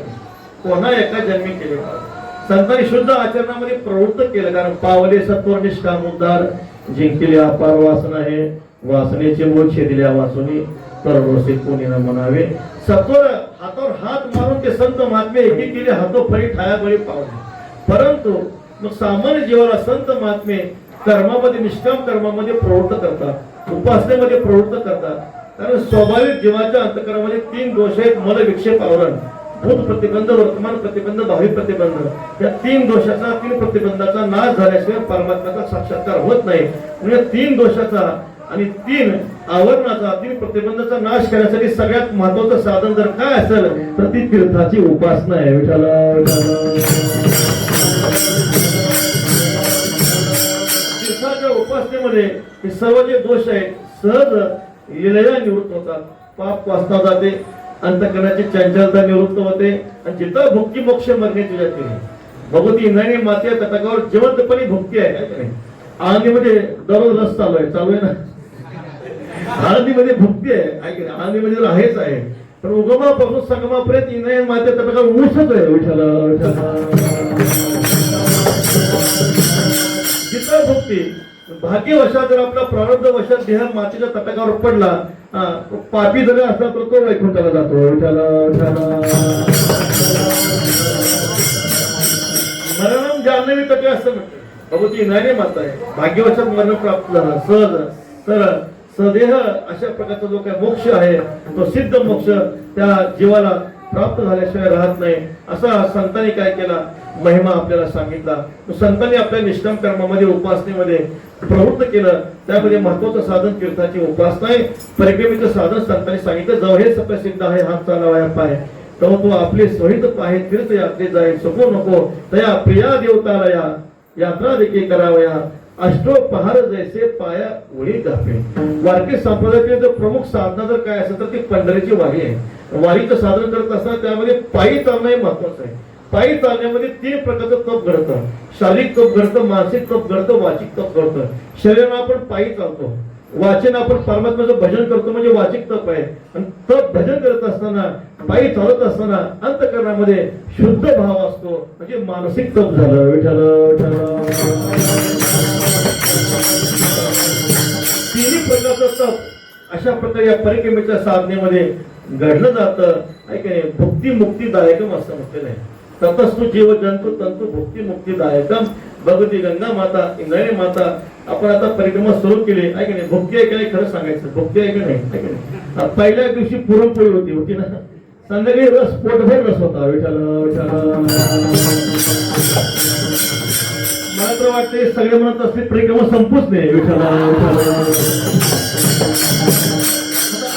कोणा एका जन्मी केले. संतांनी शुद्ध आचरणामध्ये प्रवृत्त केलं. कारण पावले सत्वर निष्काम उद्धार, जिंकले अपार वासना आहे, वासनेचे मोल छेदिल्या वासुनी, तररोसे कोणी न म्हणावे. सत्वर हातावर हात मारून ते संत महात्मे एकी केले, हातो फळी ठाया बळी पावले. परंतु मग सामान्य जीवाला संत महात्मे कर्मामध्ये, निष्काम कर्मामध्ये प्रवृत्त करतात, उपासनेमध्ये प्रवृत्त करतात. कारण स्वाभाविक जीवाच्या अंतकरणामध्ये 3 दोष आहेत: मल, विक्षेप, आवरण. भूत प्रतिबंध, वर्तमान प्रतिबंध, भावी प्रतिबंध. या 3 दोषाचा, 3 प्रतिबंधाचा नाश झाल्याशिवाय परमात्म्याचा साक्षात्कार होत नाही. म्हणजे 3 दोषाचा आणि 3 आवरणाचा, 3 प्रतिबंधाचा नाश करण्यासाठी सगळ्यात महत्वाचं साधन जर काय असेल तर ती तीर्थाची उपासना आहे. विठ्ठल तीर्थाच्या उपासनेमध्ये हे सर्व जे दोष आहेत सहज लीलया निवृत्त होतात. पाप वासना जाते, अंतकरणाची चंचलता निवृत्त होते, आणि जिथं भुक्ती मोक्ष मरणे तुझ्या केली. भगवती इंद्रायणी मातेच्या तटाकावर जिवंतपणे भुक्ती आहे. काय नाही, आळंदीमध्ये दररोज रस चालू आहे ना. आळंदीमध्ये भुक्ती आहे, आळंदीमध्ये आहेच आहे. पण उगमापासून संगमापर्यंत इंद्रायणी मातेच्या तटाकावर ऊसच आहे. विठ्ठल जिथं भुक्ती. भाग्यवशात जर आपला प्रारब्ध वशात देह मातेच्या तटाकावर पडला, पापी जर असला तर तो वैकुंठाला जातो. मरणम जान्हवी तटे असं म्हणतात. भगवती इंद्रायणी माता आहे. भाग्यवशात मरण प्राप्त झालं सहज तर सदेह अशा प्रकारचा जो काही मोक्ष आहे तो सिद्ध मोक्ष त्या जीवाला प्राप्त झाल्याशिवाय राहत नाही. असा संतांनी काय केला, महिमा आपल्याला सांगितला. संतांनी आपल्या निष्काम कर्मामध्ये, उपासनेमध्ये प्रवृत्त केलं. त्यामध्ये महत्वाचं साधन तीर्थाची उपासना आहे. परिक्रमेचं साधन संतांनी सांगितलं, जवळ हे प्रसिद्ध आहे, हात चालावया पाय, तेव्हा तो आपले सोहित पाहे तीर्थ यात्रे जाईल, सको नको तया प्रिया देवतालया, यात्रा देखील करावया, अष्टोपहार जैसे पाया ओळी घापे. वारकरी संप्रदायातील जर प्रमुख साधना जर काय असेल तर ती पंढरीची वारी आहे. वारीचं साधन करत असताना त्यामध्ये पायी चालणं हे महत्वाचं आहे. पायी चालण्यामध्ये 3 प्रकारचं तप घडतं. शारीरिक तप घडतं, मानसिक तप घडतं, वाचिक तप घडतं. शरीरानं आपण पायी चालतो, वाचन आपण परमात्म्याचं भजन करतो म्हणजे वाचिक तप आहे. आणि तप भजन करत असताना, पायी चालत असताना अंतःकरणामध्ये शुद्ध भाव असतो म्हणजे मानसिक तप झालं. विठ्ठल 3 प्रकारचं तप अशा प्रकारे या परिक्रमेच्या साधनेमध्ये घडलं जातं. ऐकणे भुक्ती मुक्तीदायकम असं म्हटलेलं आहे. ततस्तु जीव जंतु तंतु भुक्ती मुक्तीदायकम. भगवती गंगा माता, इंद्रायणी माता आपण आता परिक्रमा सुरू केली. ऐकणे भुक्ती आहे की नाही खरं सांगायचं, भुक्ती आहे की नाही. ऐकणे पहिल्या दिवशी पुरणपोळी होती ना, संध्याकाळी रस, पोटभर रस होता. विठ्ठल मला तर वाटते सगळे म्हणत असते परिक्रमा संपूच नाही. विठ्ठल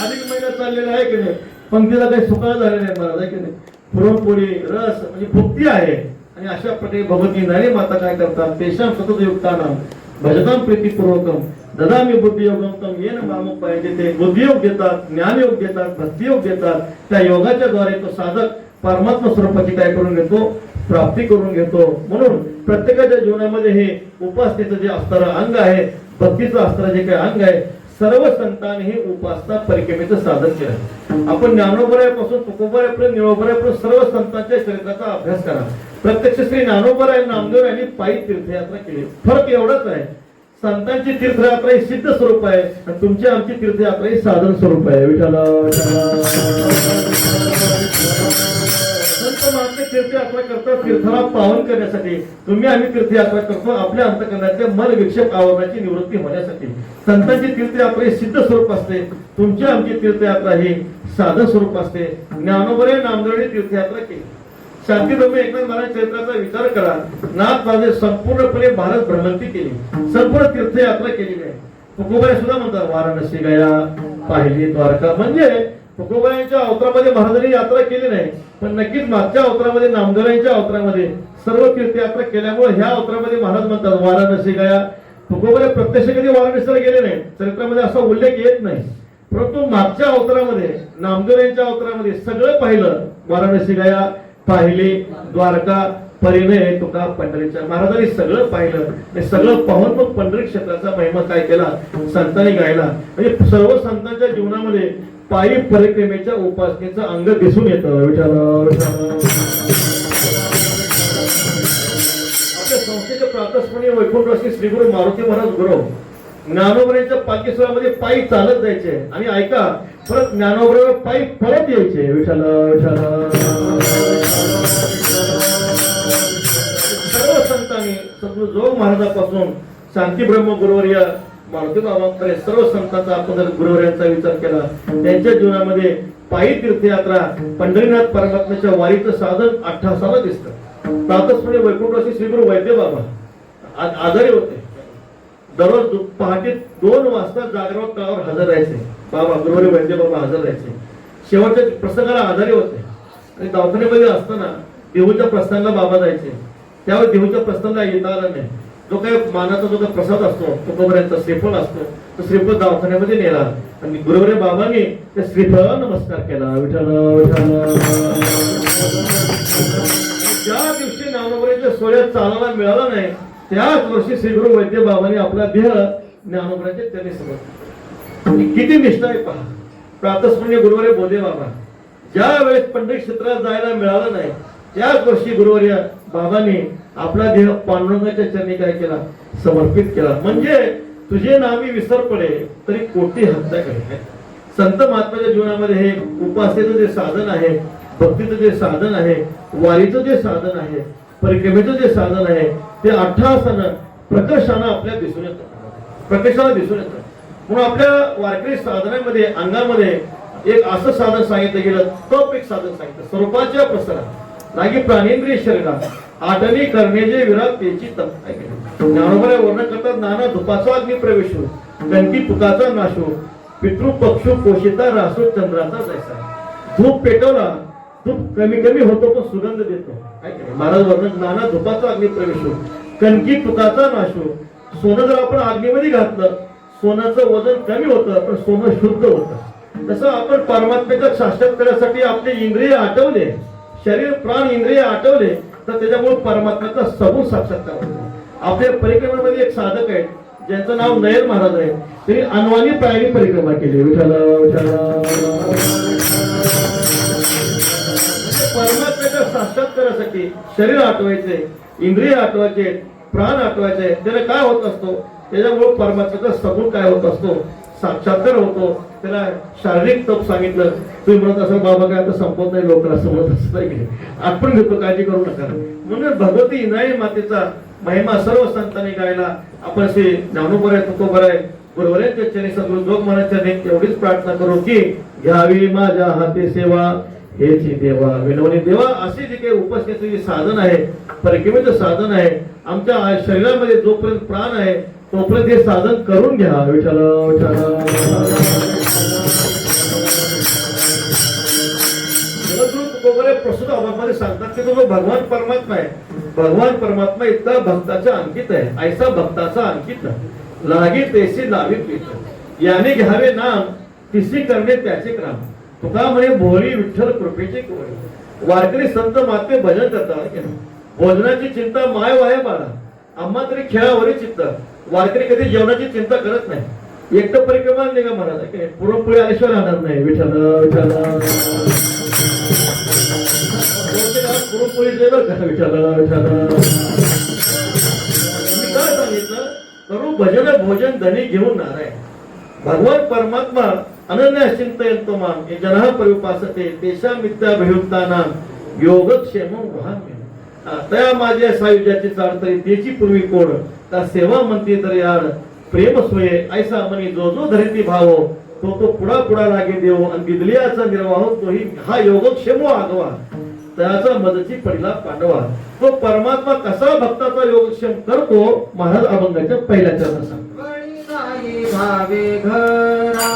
अधिक महिना चाललेला आहे की नाही, पंक्तीला काही सुकाळ झालेला आहे महाराज. आहे की नाही, पुरणपोळी रस म्हणजे भुक्ती आहे. आणि अशा प्रकारे भगवती इंद्रायणी माता काय करतात, तेषां सतत युक्तानां भजतां प्रीतिपूर्वकम ददामी बुद्धियोगम तम येन मामुख पाहिजे. ते बुद्धियोग देतात, ज्ञानयोग देतात, भक्तियोग देतात. त्या योगाच्या द्वारे तो साधक परमात्मा स्वरूपाची काय करून घेतो, प्राप्ती करून घेतो. म्हणून प्रत्येकाच्या जीवनामध्ये हे उपासनेचं जे असणारं अंग आहे, भक्तीचं असणारं जे काही अंग आहे, सर्व संतांनी हे उपासना परिक्रमेचं साधन केलं. आपण ज्ञानोबरायापासून तुकोबरायापर्यंत निळोबरायापर्यंत सर्व संतांच्या चरित्राचा अभ्यास करा. प्रत्यक्ष श्री ज्ञानोबराय नामदेव यांनी पायी तीर्थयात्रा केली. फरक एवढाच आहे, संतांची तीर्थयात्रा ही सिद्ध स्वरूप आहे आणि तुमची आमची तीर्थयात्रा ही साधन स्वरूप आहे. विठ्ठल संत महात्मे तीर्थयात्रा करतात तीर्थाला पावन करण्यासाठी. तुम्ही आम्ही तीर्थयात्रा करतो आपल्या अंतःकरणातल्या मन विक्षेप आवरणाची निवृत्ती होण्यासाठी. संतांची तीर्थयात्रा ही सिद्ध स्वरूप असते, तुमची आमची तीर्थयात्रा ही साधन स्वरूप असते. ज्ञानोबराय नामदेवांनी तीर्थयात्रा केली. शांतीब्रह्म एकनाथ महाराज चरित्राचा विचार करा. नाथ महाराज संपूर्णपणे भारत भ्रमंती केली, संपूर्ण तीर्थयात्रा केलेली आहे. तुकोबाराय सुद्धा म्हणतात वाराणसी गया, पाहिली द्वारका. म्हणजे तुकोबारायांच्या अवतारामध्ये महाराजांनी यात्रा केली नाही, पण नक्कीच मागच्या अवतारामध्ये नामदेवांच्या अवतारामध्ये सर्व तीर्थयात्रा केल्यामुळे ह्या अवतारामध्ये महाराज म्हणतात वाराणसी गया. तुकोबाराय प्रत्यक्ष कधी वाराणसीला गेले नाही, चरित्रामध्ये असा उल्लेख येत नाही, परंतु मागच्या अवतारामध्ये नामदेवांच्या अवतारामध्ये सगळं पाहिलं. वाराणसी गया, पाहिले द्वारका, परिणय तुका पंढरीच्या. महाराजांनी सगळं पाहिलं. हे सगळं पाहून मग पंढरी क्षेत्राचा महिमा काय केला संतांनी गायला. म्हणजे सर्व संतांच्या जीवनामध्ये पायी परिक्रमेच्या उपासनेचं अंग दिसून येतं. आपल्या संस्थेच्या प्रातस्मरणीय वैकुंठवासी श्री गुरु मारुती महाराज गुरु ज्ञानोबरायांच्या पालखी सोहळ्यामध्ये पायी चालत जायचे आणि ऐका परत ज्ञानोबराय पायी परत यायचे. विठ्ठल सर्व संतांनी सद्गुरू महाराजापासून शांती ब्रह्म गुरुवर्य मारुती बाबांकडे सर्व संतांचा आपण जर गुरुवर्यांचा विचार केला, त्यांच्या जीवनामध्ये पायी तीर्थयात्रा पंढरीनाथ परमात्म्याच्या वारीचं साधन अठ्ठासाला दिसतं. प्रातस्मरणीय वैकुंठवासी श्री गुरु वैद्य बाबा आजारी होते. दररोज पहाटे 2 वाजता जागराव तळावर हजर राहायचे. बाबा गुरुवारी वैद्य बाबा हजर राहायचे. शेवटच्या प्रसंगाला आजारी होते आणि दवाखान्यामध्ये असताना देहूच्या प्रस्थानाला बाबा जायचे. त्यावेळी देहूच्या प्रस्थानाला येता आला नाही. जो काही मानाचा जो काही प्रसाद असतो तुकोबारायांचा श्रीफळ असतो, तो श्रीफळ दवाखान्यामध्ये नेला आणि गुरुवारी बाबांनी त्या श्रीफळाला नमस्कार केला. विठ्ठल ज्या दिवशी ज्ञानोबरायांच्या सोहळ्यात चालायला मिळाला नाही, त्याच वर्षी श्री गुरु वैद्य बाबांनी आपला देह ज्ञानोबरायांच्या चरणी समर्पिला. किती निष्ठा आहे पहा. प्रातस्मरणीय गुरुवारी बोधे बाबा ज्या वेळेस पंढरी क्षेत्रात जायला मिळालं नाही, त्याच वर्षी गुरुवर्य बाबांनी आपला देह पांडुरंगाच्या चरणी काय केला समर्पित केला. म्हणजे तुझे नामी विसर पडे तरी कोटी हत्या करे. संत महात्म्याच्या जीवनामध्ये हे उपासनेचं जे साधन आहे, भक्तीचं जे साधन आहे, वारीचं जे साधन आहे, परिक्रमेचं जे साधन आहे, ते अठ्ठासानं प्रकर्षानं आपल्या दिसून येतं, प्रकर्षाला दिसून येतं. म्हणून आपल्या वारकरी साधनामध्ये अंगामध्ये एक असं साधन सांगितलं गेलं, तप एक साधन सांगितलं. स्वरूपाच्या प्रसारात लागी प्राणेंद्रिय शरीरात आठवणी करण्याचे विराट त्याची तप. ज्ञानोबराय वर्णन करतात नाना धुपाचा अग्नी प्रवेश हो, गणकी पुकाचा नाश हो, पितृ पक्षु पोषिता रासो चंद्राचा जैसा. धूप पेटवला, धूप कमी कमी होतो पण सुगंध देतो. महाराज वर्णन नाना धुपाचा अग्नी प्रवेश हो, कणकी पुकाचा नाश हो. सोनं जर आपण अग्नीमध्ये घातलं, सोन्याचं वजन कमी होतं पण सोनं शुद्ध होतं. तसं आपण परमात्म्याच्या साक्षात्कारासाठी आपले इंद्रिय आठवले, शरीर प्राण इंद्रिय आठवले, तर त्याच्यामुळे परमात्म्याचा सगुण साक्षात्कार होतो. आपल्या परिक्रमेमध्ये एक साधक आहेत ज्यांचं नाव नयर महाराज आहे. त्यांनी अनवाणी पायाने परिक्रमा केली. परमात्म्याच्या साक्षात्कारासाठी शरीर आठवायचे, इंद्रिय आठवायचे, प्राण आठवायचे. त्याला काय होत असतो, त्याच्यामुळे परमात्म्याचा सगुण काय होत असतो साक्षात्कार होतो. त्याला शारीरिक तप सांगितलं. तुम्ही म्हणत असाल बाबा काय आता संपत नाही लवकर, असं म्हणत असं नाही. आपण घेतो, काळजी करू नका. म्हणून भगवती इनाई मातेचा महिमा सर्व संतांनी गायला. आपण श्री ज्ञानोबराय तुकोबराय गुरुवर्यांच्या चरणी सद्गुरू जोग महाराजच्या चरणी एवढीच प्रार्थना करू की घ्यावी माझ्या हाती सेवा हेची देवा विनवणी देवा. अशी जी काही उपासनेचं जे साधन आहे, परिक्रमेचं साधन आहे, आमच्या शरीरामध्ये जोपर्यंत प्राण आहे तोपर्यंत हे साधन करून घ्या. विठ्ठल प्रस्तुत अभावामध्ये सांगतात की तो भगवान परमात्मा आहे. भगवान परमात्मा इतका भक्ताचा अंकित आहे, ऐसा भक्ताचा अंकित लागे तैसी लावी प्रीत, याने घ्यावे नाम तिसी करणे त्याचे काम. तुका म्हणे भोळी विठ्ठल कृपेची कोणी. वारकरी संत महात्मे भजन करतात. भोजनाची चिंता माय वाहे बाळा, आम्हा तरी खेळावरी चित्त. वारकरी कधी जेवणाची चिंता करत नाही. एकटं परिक्रमा नाही का महाराज काय पुरणपोळी आल्याशिवाय राहणार नाही विठ्ठल विठ्ठल पुरणपोळी बरं का विठ्ठल विठ्ठल मी काय सांगितलं करू भजन भोजन धनी घेऊन नाराय भगवान परमात्मा अनन्य चिंतयंतो माम हे जनः परिपासते तेषा मिथ्याभियुक्तानां योगक्षेमं वहाम्यहम्. त्या माझ्या सायुज्याची चालतरी त्याची पूर्वी कोण त्या सेवा म्हणते तरी आड प्रेम सोये ऐसा मनी जो जो धरिती भाव तो तो पुढा पुढा लागे देव आणि बिदलियाचा निर्वाह तोही हा योगक्षेमो आगवा त्याचा मदती पडला पांडवा. तो परमात्मा कसा भक्ताचा योगक्षेम करतो महाराज अभंगाच्या पहिल्या चरणात सांगतो. भावे घरा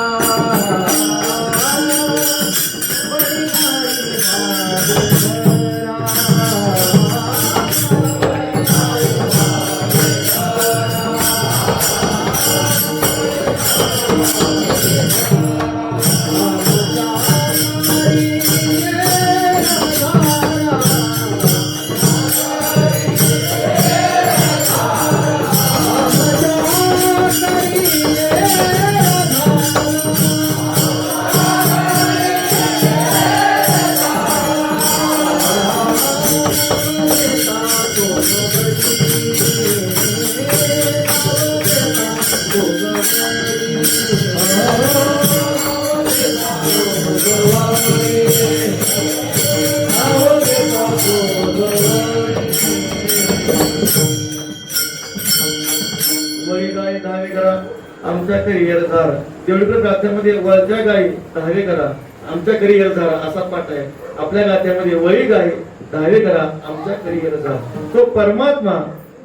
आमच्या करिअर झार देवळीकर गाथ्यामध्ये वळच्या गाई दहावे करा आमच्या करिअर झार असा पाठ आहे. आपल्या गाथ्यामध्ये वळी गाई दहावे करा आमच्या करिअर झार. तो परमात्मा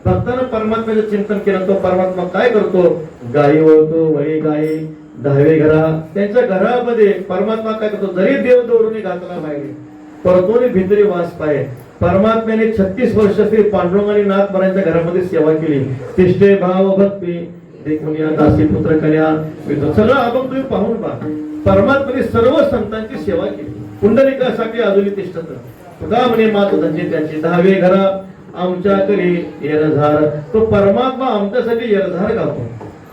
भक्तानं परमात्म्याचं चिंतन केलं तो परमात्मा काय करतो गाई वळतो वळी गाई दहावे घरा. त्यांच्या घरामध्ये परमात्मा काय करतो जरी देव दौडून घातला बाहेर परतोनी भितरी वास पाय. परमात्म्याने 36 वर्ष श्री पांडुरंग आणि नाथ महाराजांच्या घरामध्ये सेवा केली. तिष्ठे भाव भक्ती देखुनिया दासी पुत्र कन्या सगळं अभंग तुम्ही पाहून पहा. परमात्म्याने सर्व संतांची सेवा केली. पुंडलिकासाठी अजूनही तिष्ठत तुका म्हणे मात धनजी त्यांची दहावे घरा आमच्या करी येरझार. तो परमात्मा आमच्यासाठी येरझार गातो.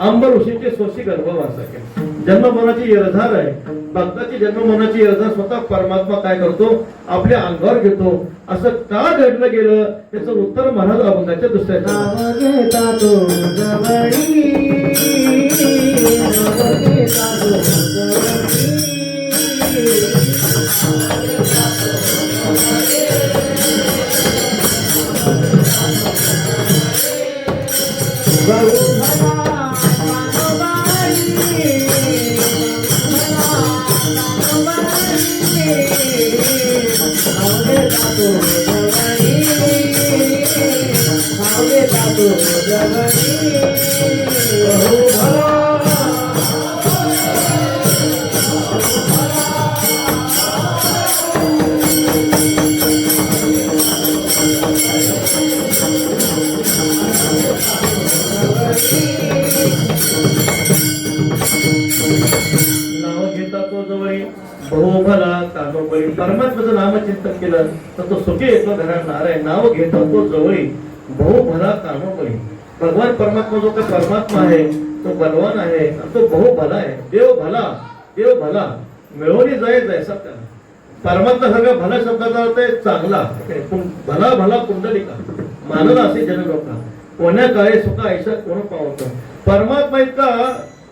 आंब ऋषीचे सोशी गर्भवासा केला. जन्ममरणाची येरझार आहे. भक्ताची जन्ममरणाची येरझार स्वतः परमात्मा काय करतो आपल्या अंगावर घेतो. असं का घडलं गेलं त्याचं उत्तर महाराज अभंगाच्या दुसऱ्या परमात्म्याचं नामचिंतन केलं तर तो सुखी येतो घरात नारायण नाव घेतो तो जवळी बहु भला कानोबळी. भगवान परमात्मा जो काही परमात्मा आहे तो बलवान आहे आणि तो बहु भला आहे. देव भला मिळवणी जाय जैसा त्याला. परमात्मा सगळ्या भला शब्दाचा अर्थ आहे चांगला. भला भला पुंडलिका मानला असे जन लोक कोण्या काळे सुख ऐशा कोण पावतो. परमात्मा इतका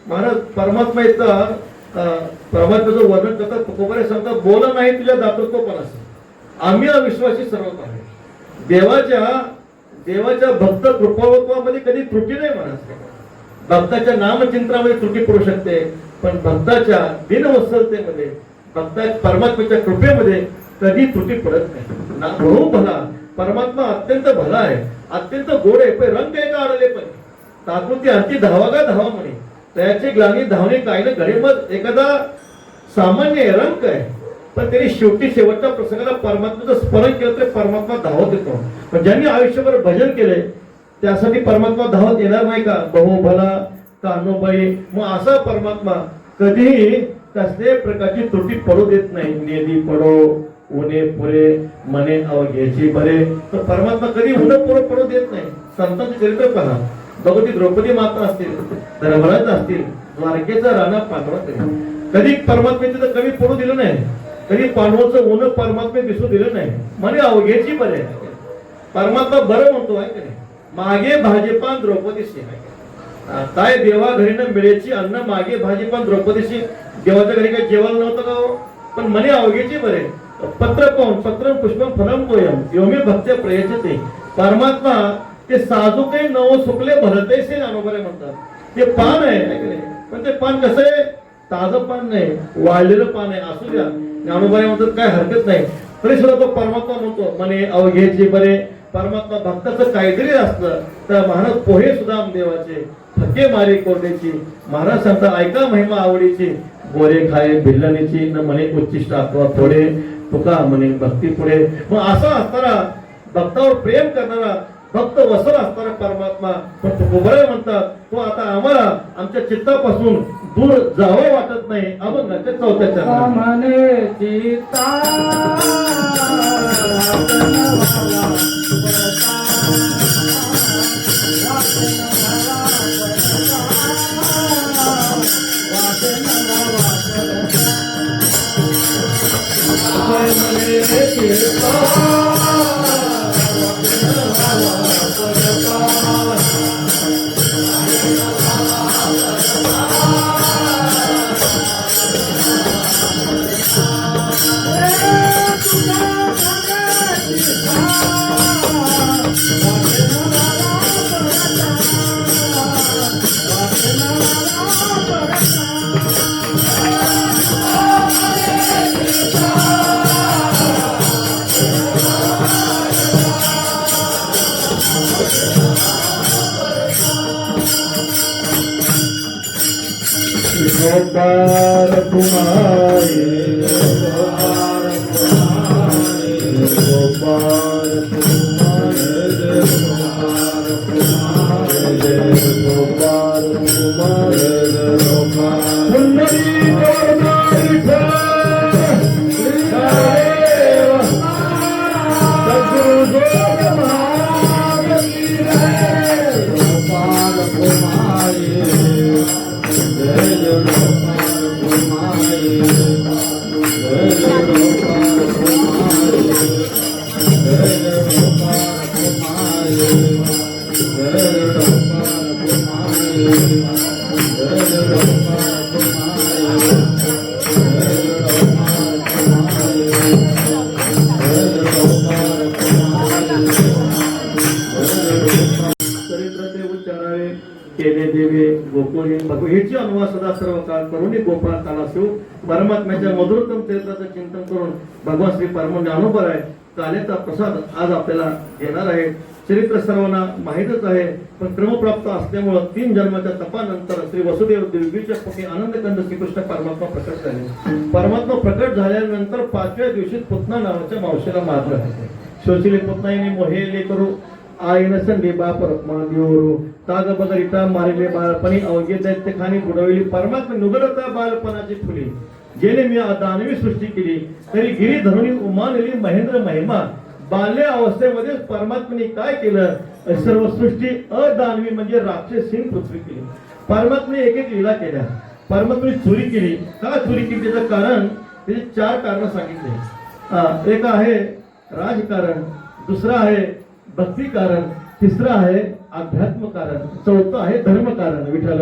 महाराज परमात्मा इतका परमात्म्याचं वर्णन करतात तुकोबारे सांगतात बोल नाही तुझ्या दातृत्वपणास आम्ही अविश्वासी सर्व आहे. देवाच्या भक्त कृपावत्वामध्ये कधी त्रुटी नाही महाराज. भक्ताच्या नामचिंतनामध्ये त्रुटी पडू शकते पण भक्ताच्या दिनवत्सलतेमध्ये भक्ता परमात्म्याच्या कृपेमध्ये कधी त्रुटी पडत नाही. बहु भला परमात्मा अत्यंत भला आहे अत्यंत गोड आहे. पण रंग एका आडले पण तात्पुरती अंती धावागा धावा म्हणे त्याची ग्लानी धावणे काय ना घडे. मग एखादा सामान्य रंग आहे पण त्यांनी शेवटी शेवटच्या प्रसंगाला परमात्म्याचं स्मरण केलं तर परमात्मा धावत येतो. पण ज्यांनी आयुष्यभर भजन केले त्यासाठी परमात्मा धावत येणार नाही का. बहु भला कानोबाई. मग असा परमात्मा कधीही कसल्याही प्रकारची त्रुटी पडू देत नाही. नेदी पडो उने पुरे मने अवघ्याची बरे. तर परमात्मा कधी उन्ह पुरं पडू देत नाही. संतांचे चरित्र पहा. भगवती द्रौपदी माता असतील धर्मराज असतील द्वारकेचा राणा पांडवा कधी परमात्मे तिथं कमी पडू दिलं नाही, कधी पांडवाचं ऊन परमात्मे दिसू दिलं नाही. म्हणे अवघ्याची बरे परमात्मा बरं म्हणतो आहे की नाही. मागे भाजीपान द्रौपदीशी काय देवा घरी न मिळेची अन्न मागे भाजीपान द्रौपदीशी. देवाच्या घरी काही जेवण नव्हतं का हो? पण म्हणे अवघ्याची बरे पत्र पाहून पत्र पुष्पम फलम पोयम योमी भक्त्या प्रयचते. परमात्मा ते साजूकही नव सुकले भरतैसे ज्ञानोबरे म्हणतात. ते पान आहे की नाही, पण ते पान कसं आहे, ताजं पान नाही, वाळलेलं पान आहे. असू द्या ज्ञानोबरे म्हणतात, काय हरकत नाही. तरी सुद्धा तो परमात्मा म्हणतो म्हणे अवघ्याचे बरे. परमात्मा भक्ताचं काहीतरी असलं तर महाराज पोहे सुद्धा देवाचे थके मारे कोरडेची. महाराज सांगता ऐका महिमा आवडीची. गोरे खाये भिल्लणीची न म्हणे उच्चिष्ट अथवा थोडे तुका म्हणे भक्ती पुढे. मग असा असताना भक्तावर प्रेम करणारा भक्त वसल असणारा परमात्मा बरं म्हणतात तो आता आम्हाला आमच्या चित्तापासून दूर जावं वाटत नाही. अभंगाच्या 4थ्या चरणात म्हणे चित्ता गोपाल कुमारी गोपाल हेची अनुवाद सदा सर्व काळ करून गोपाळ काला शिव परमात्म्याच्या मधुरतम चरित्राचं चिंतन करून भगवान श्री परम ज्ञानोबर कालेचा प्रसाद आज आपल्याला घेणार आहे. चरित्र सर्वांना माहीतच आहे, पण क्रमप्राप्त असल्यामुळे 3 जन्माच्या तपानंतर श्री वसुदेव देवकीच्या पोटी आनंदकंद श्रीकृष्ण परमात्मा प्रकट झाले. परमात्मा प्रकट झाल्यानंतर 5व्या दिवशी पुतना नावाच्या मावशीला मारलं. शोचिले पुतनाईने मोहेले करू आईन संधी बापर देवरू ताग बगरिता मारिले बाळपणी अवघे दैत्य खाणी बुडवली. परमात्मा नुगडता बालपणाची फुली जेणे मी दानवी सृष्टी केली तरी गिरी धरुणी उमानली महेंद्र महिमा. बाल्य अवस्थेमध्ये परमात्म्याने काय केलं, सर्व सृष्टी अदानवी म्हणजे राक्षसीन पृथ्वी केली. परमात्म्याने एक एक लीला केल्या. परमात्म्याने चोरी केली. का चोरी केली त्याचं कारण, त्याची 4 कारण सांगितले. एक आहे राजकारण, दुसरं आहे भक्ती कारण, तिसरं आहे अध्यात्म कारण, चौथं आहे धर्म कारण. विठ्ठल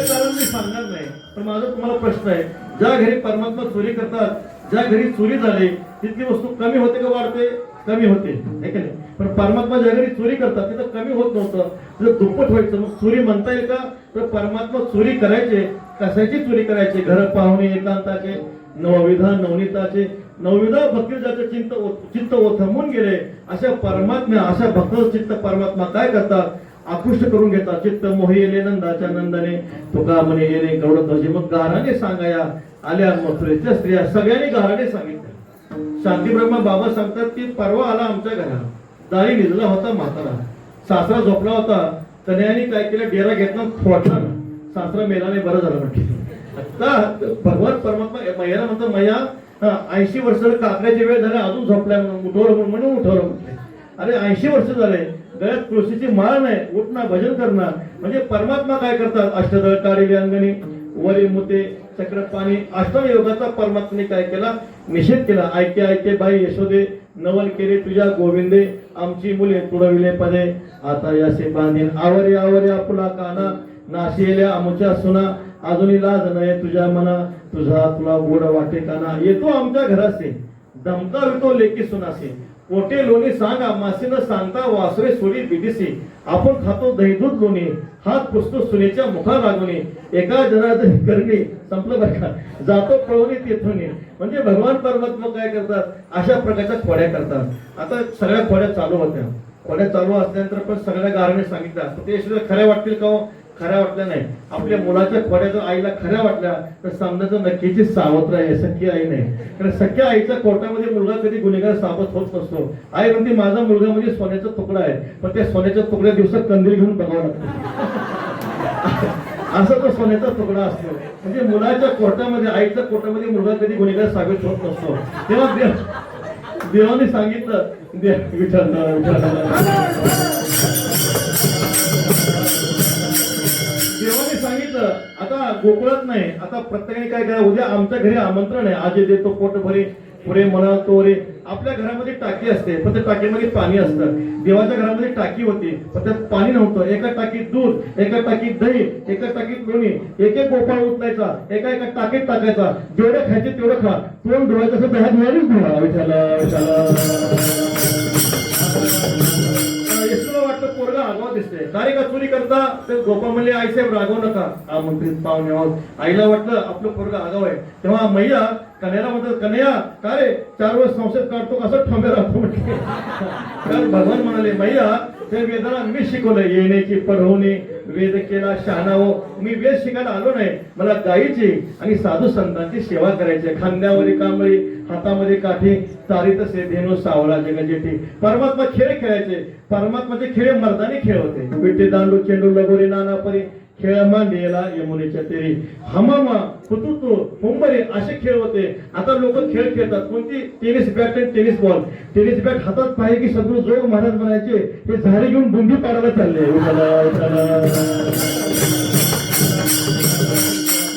कारण मी सांगणार नाही, पण माझा तुम्हाला प्रश्न आहे, ज्या घरी परमात्मा चोरी करतात, ज्या घरी चोरी झाली तिथली वस्तू कमी होते का वाढते? कमी होते, है की नाही? पण परमात्मा ज्या घरी चोरी करतात तिथं कमी होत नव्हतं, तिथं दुप्पट व्हायचं. मग चोरी म्हणता येईल का? तर परमात्मा चोरी करायचे, कशाची चोरी करायची? घर पाहुणे एकांताचे, नवविधा नवनीताचे, नवविधा भक्ती ज्याचं चित्त ओथंबून गेले अशा परमात्मा, अशा भक्त चित्त परमात्मा काय करतात? आकृष्ट करून घेतात. चित्त मोहिले नंदाच्या नंदने तुका म्हणे येणे गौड ध्वजे. मग गाराने सांगाया आल्या मथुरेच्या स्त्रिया, सगळ्यांनी गाराने सांगितलं. शांती ब्रह्मा बाबा सांगतात की परवा आला आमच्या घरात, दारी निजला होता म्हातारा, सासरा झोपला होता, तनयाने काय केलं, डेरा घेतला, फोडला. सासरा मेलाने बरं झालं म्हटलं. आता भगवान परमात्मा मैयाला म्हणतो, मैया 80 वर्ष काकड्याची वेळ झाला, अजून झोपलाय, उठवलं म्हणून उठवलं म्हटले. अरे 80 वर्ष झाले गळ्यात तुळशीची माळ नाही, उठणं भजन करणार म्हणजे परमात्मा काय करतात, अष्टदळ काढिले अंगणी वरी मुते चक्र पाणी. अष्टांग योगाचा परमात्म्याने काय केला, निषेध केला. ऐके ऐके बाई यशोदे नवल केले तुझ्या गोविंदे, आमची मुले तुडविले पदे आता यासे बांधीन. आवरे आवरे आपुला काना नाशिलेल्या आमुच्या सुना, अजूनही लाज नये तुझ्या मना, तुझा तुला गोड वाटे काना. येतो आमच्या घरासे दमका वितो लेकी सुनासे, पोटे लोणी सांगा मासे न सांगता वासरे सोडी बिडीसी. आपण खातो दहीदूध लोणी, हात पुसतो सुनेच्या मुखा लागून. एका जनार्दन करणी संपलं बरं का, जातो पळवणी तेथून. म्हणजे भगवान परमात्मा काय करतात, अशा प्रकारच्या खोड्या करतात. आता सगळ्या खोड्या चालू होत्या, खोड्या चालू असल्यानंतर पण सगळ्या गाराने सांगितलं ते खऱ्या वाटतील का हो? खऱ्या वाटल्या नाही. आपल्या मुलाच्या खोड्या जर आईला खऱ्या वाटल्या तर समजायचं नक्कीची सावत्र आहे, सख्खी आई नाही. कारण सख्या आईच्या कोर्टामध्ये मुलगा कधी गुन्हेगार साबत होत नसतो. आई म्हणते माझा मुलगा म्हणजे सोन्याचा तुकडा आहे, पण त्या सोन्याच्या तुकड्या दिवसात कंदील घेऊन बघावं लागतं. असा तो सोन्याचा तुकडा असतो. म्हणजे मुलाच्या कोर्टामध्ये आईच्या कोर्टामध्ये मुलगा कधी गुन्हेगार साबित होत नसतो. तेव्हा देवाने सांगितलं देवाने सांगितलं आता गोकुळात नाही, आता प्रत्येकाने काय करा, उद्या आमच्या घरी आमंत्रण आहे, आज देतो पोट भरे पुढे म्हणा तो रे. आपल्या घरामध्ये टाकी असते पण त्या टाकीमध्ये पाणी असतं. देवाच्या घरामध्ये टाकी होती पण त्यात पाणी नव्हतं. एका टाकीत दूध, एका टाकीत दही, एका टाकीत लोणी, एक एक गोपाळ उचलायचा, एका एका टाकीत टाकायचा. जेवढं खायचे तेवढं खा, तोंड धुवायचं असं दह्यात धुवायलाच धुवा. येशूला वाटतं पोरगा आगाव दिसते, तारी का चोरी करता. तर गोपाळ म्हणले आई साहेब रागवू नका, आमंत्रित पाहुणे आहोत. आईला वाटलं आपलं पोरगा आगाव आहे. तेव्हा मैया कन्याला म्हणतात, कन्या का रे 4 वर्ष संसद काढतो असं ठोंबे राहतो म्हटले. तर भगवान म्हणाले मैया त्या वेदाला मी शिकवलं, येण्याची पढवणे वेद केला शहाणावो. मी वेद शिकायला आलो नाही, मला गायीची आणि साधू संतांची सेवा करायची. खांद्यावरी कांबळी हातामध्ये काठी, चारित से धेनू सावळा जगजेठी. परमात्मा खेळ खेळायचे. परमात्माचे खेळ मर्दानी खेळ होते. विटे दांडू चेंडू लगोरी नाना परी, खेळ मांडेला यमुनेच्या तेरी, हमामा कुतुतू हुंबरी असे खेळ होते. आता लोक खेळ खेळतात कोणती, टेनिस बॅट आणि टेनिस बॉल. टेनिस बॅट हातात पाहिजे की सगळं जोग महाराज म्हणायचे, हे झाडे घेऊन बुंदी पाडायला चालले.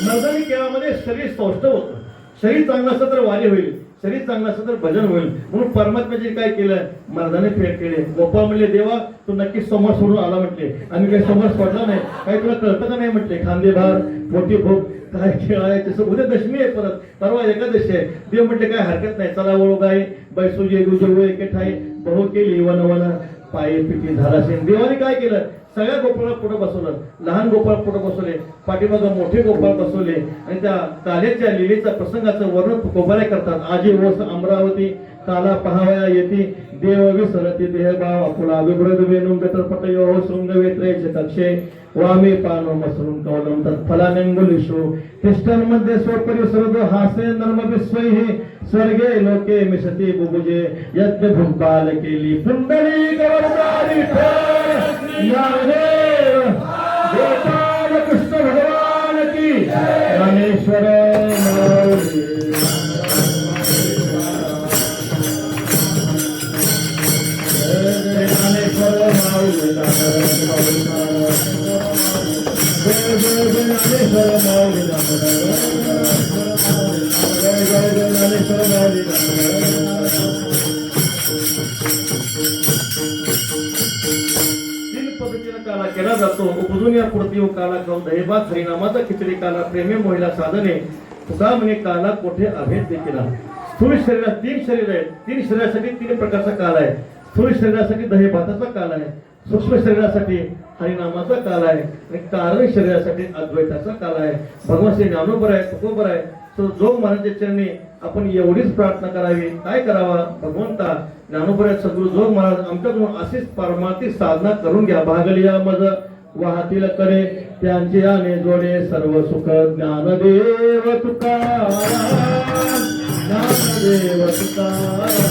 मर्दानी खेळामध्ये शरीर सौष्ठ होतं. शरीर चांगलं असतं तर वारी होईल, शरीर चांगलं असतं तर भजन होईल. म्हणून परमात्म्याचे काय केलं, मर्दाने फेर केले. गोपाळ म्हणले देवा तू नक्की समोर सोडून आला म्हटले. आम्ही काही समोर सोडला नाही, काही तुला कळतं का नाही म्हटले. खांदे भार मोठी भूक काय खेळ आहे तसं. उद्या दशमी आहे, परत परवा एकादशी आहे. देव म्हटले काय हरकत नाही, चला वळू गाय बैसुजे गुजो एके ठाई बहु केली वन वन पायी पिटी झाला. देवाने काय केलं, सगळ्या गोपाळाला पुढे बसवलं. लहान गोपाळ पुढे बसवले, पाठीमागं मोठे गोपाळ बसवले आणि त्या काल्याच्या लीलेच्या प्रसंगाचं वर्णन गोपाळे करतात. आजी वस अमरावती काला पहावया येती, देव विसरती देहभाव आपुला विभ्रद वेणून गटरपटयो शृंग वेत्रे कक्षे वामे पानो मसरून कवलम तत्फलानेंगुलिशो तिष्ठन्मध्ये स्वपरिसरद हासे नर्म विश्वैः स्वर्गे लोके मिशति बुभुजे यज्ञ भुक्बाल केली पुंडरी गवरदारी ज्ञानदेव गोपाल कृष्ण भगवान की रामेश्वर माऊली. काला केला जातो. उपजून या पुरती काला खाऊ दहीभात हरिनामाचा खिचडी काला प्रेमे मोहिला साधने तुका म्हणे काला कोठे अभेद देखील. स्थूल शरीरात 3 शरीर आहेत, 3 शरीरासाठी 3 प्रकारचा काल आहे. स्थूल शरीरासाठी दहीभाताचा काल आहे, सूक्ष्म शरीरासाठी हरिनामाचा काल आहे आणि कारण शरीरासाठी अद्वैताचा काल आहे. भगवान श्री ज्ञानोबर आहे, तुकोबर आहे. तो जोग महाराजांच्या चरणी आपण एवढीच प्रार्थना करावी. काय करावा, भगवंता ज्ञानोबर आहे सद्गुरु जोग महाराज आमच्याकडून अशीच परमार्थिक साधना करून घ्या. भागलिया मज वाहतील करे त्यांचे आने जोडे सर्व सुख. ज्ञानदेव तुकाराम, ज्ञानदेव तुकाराम.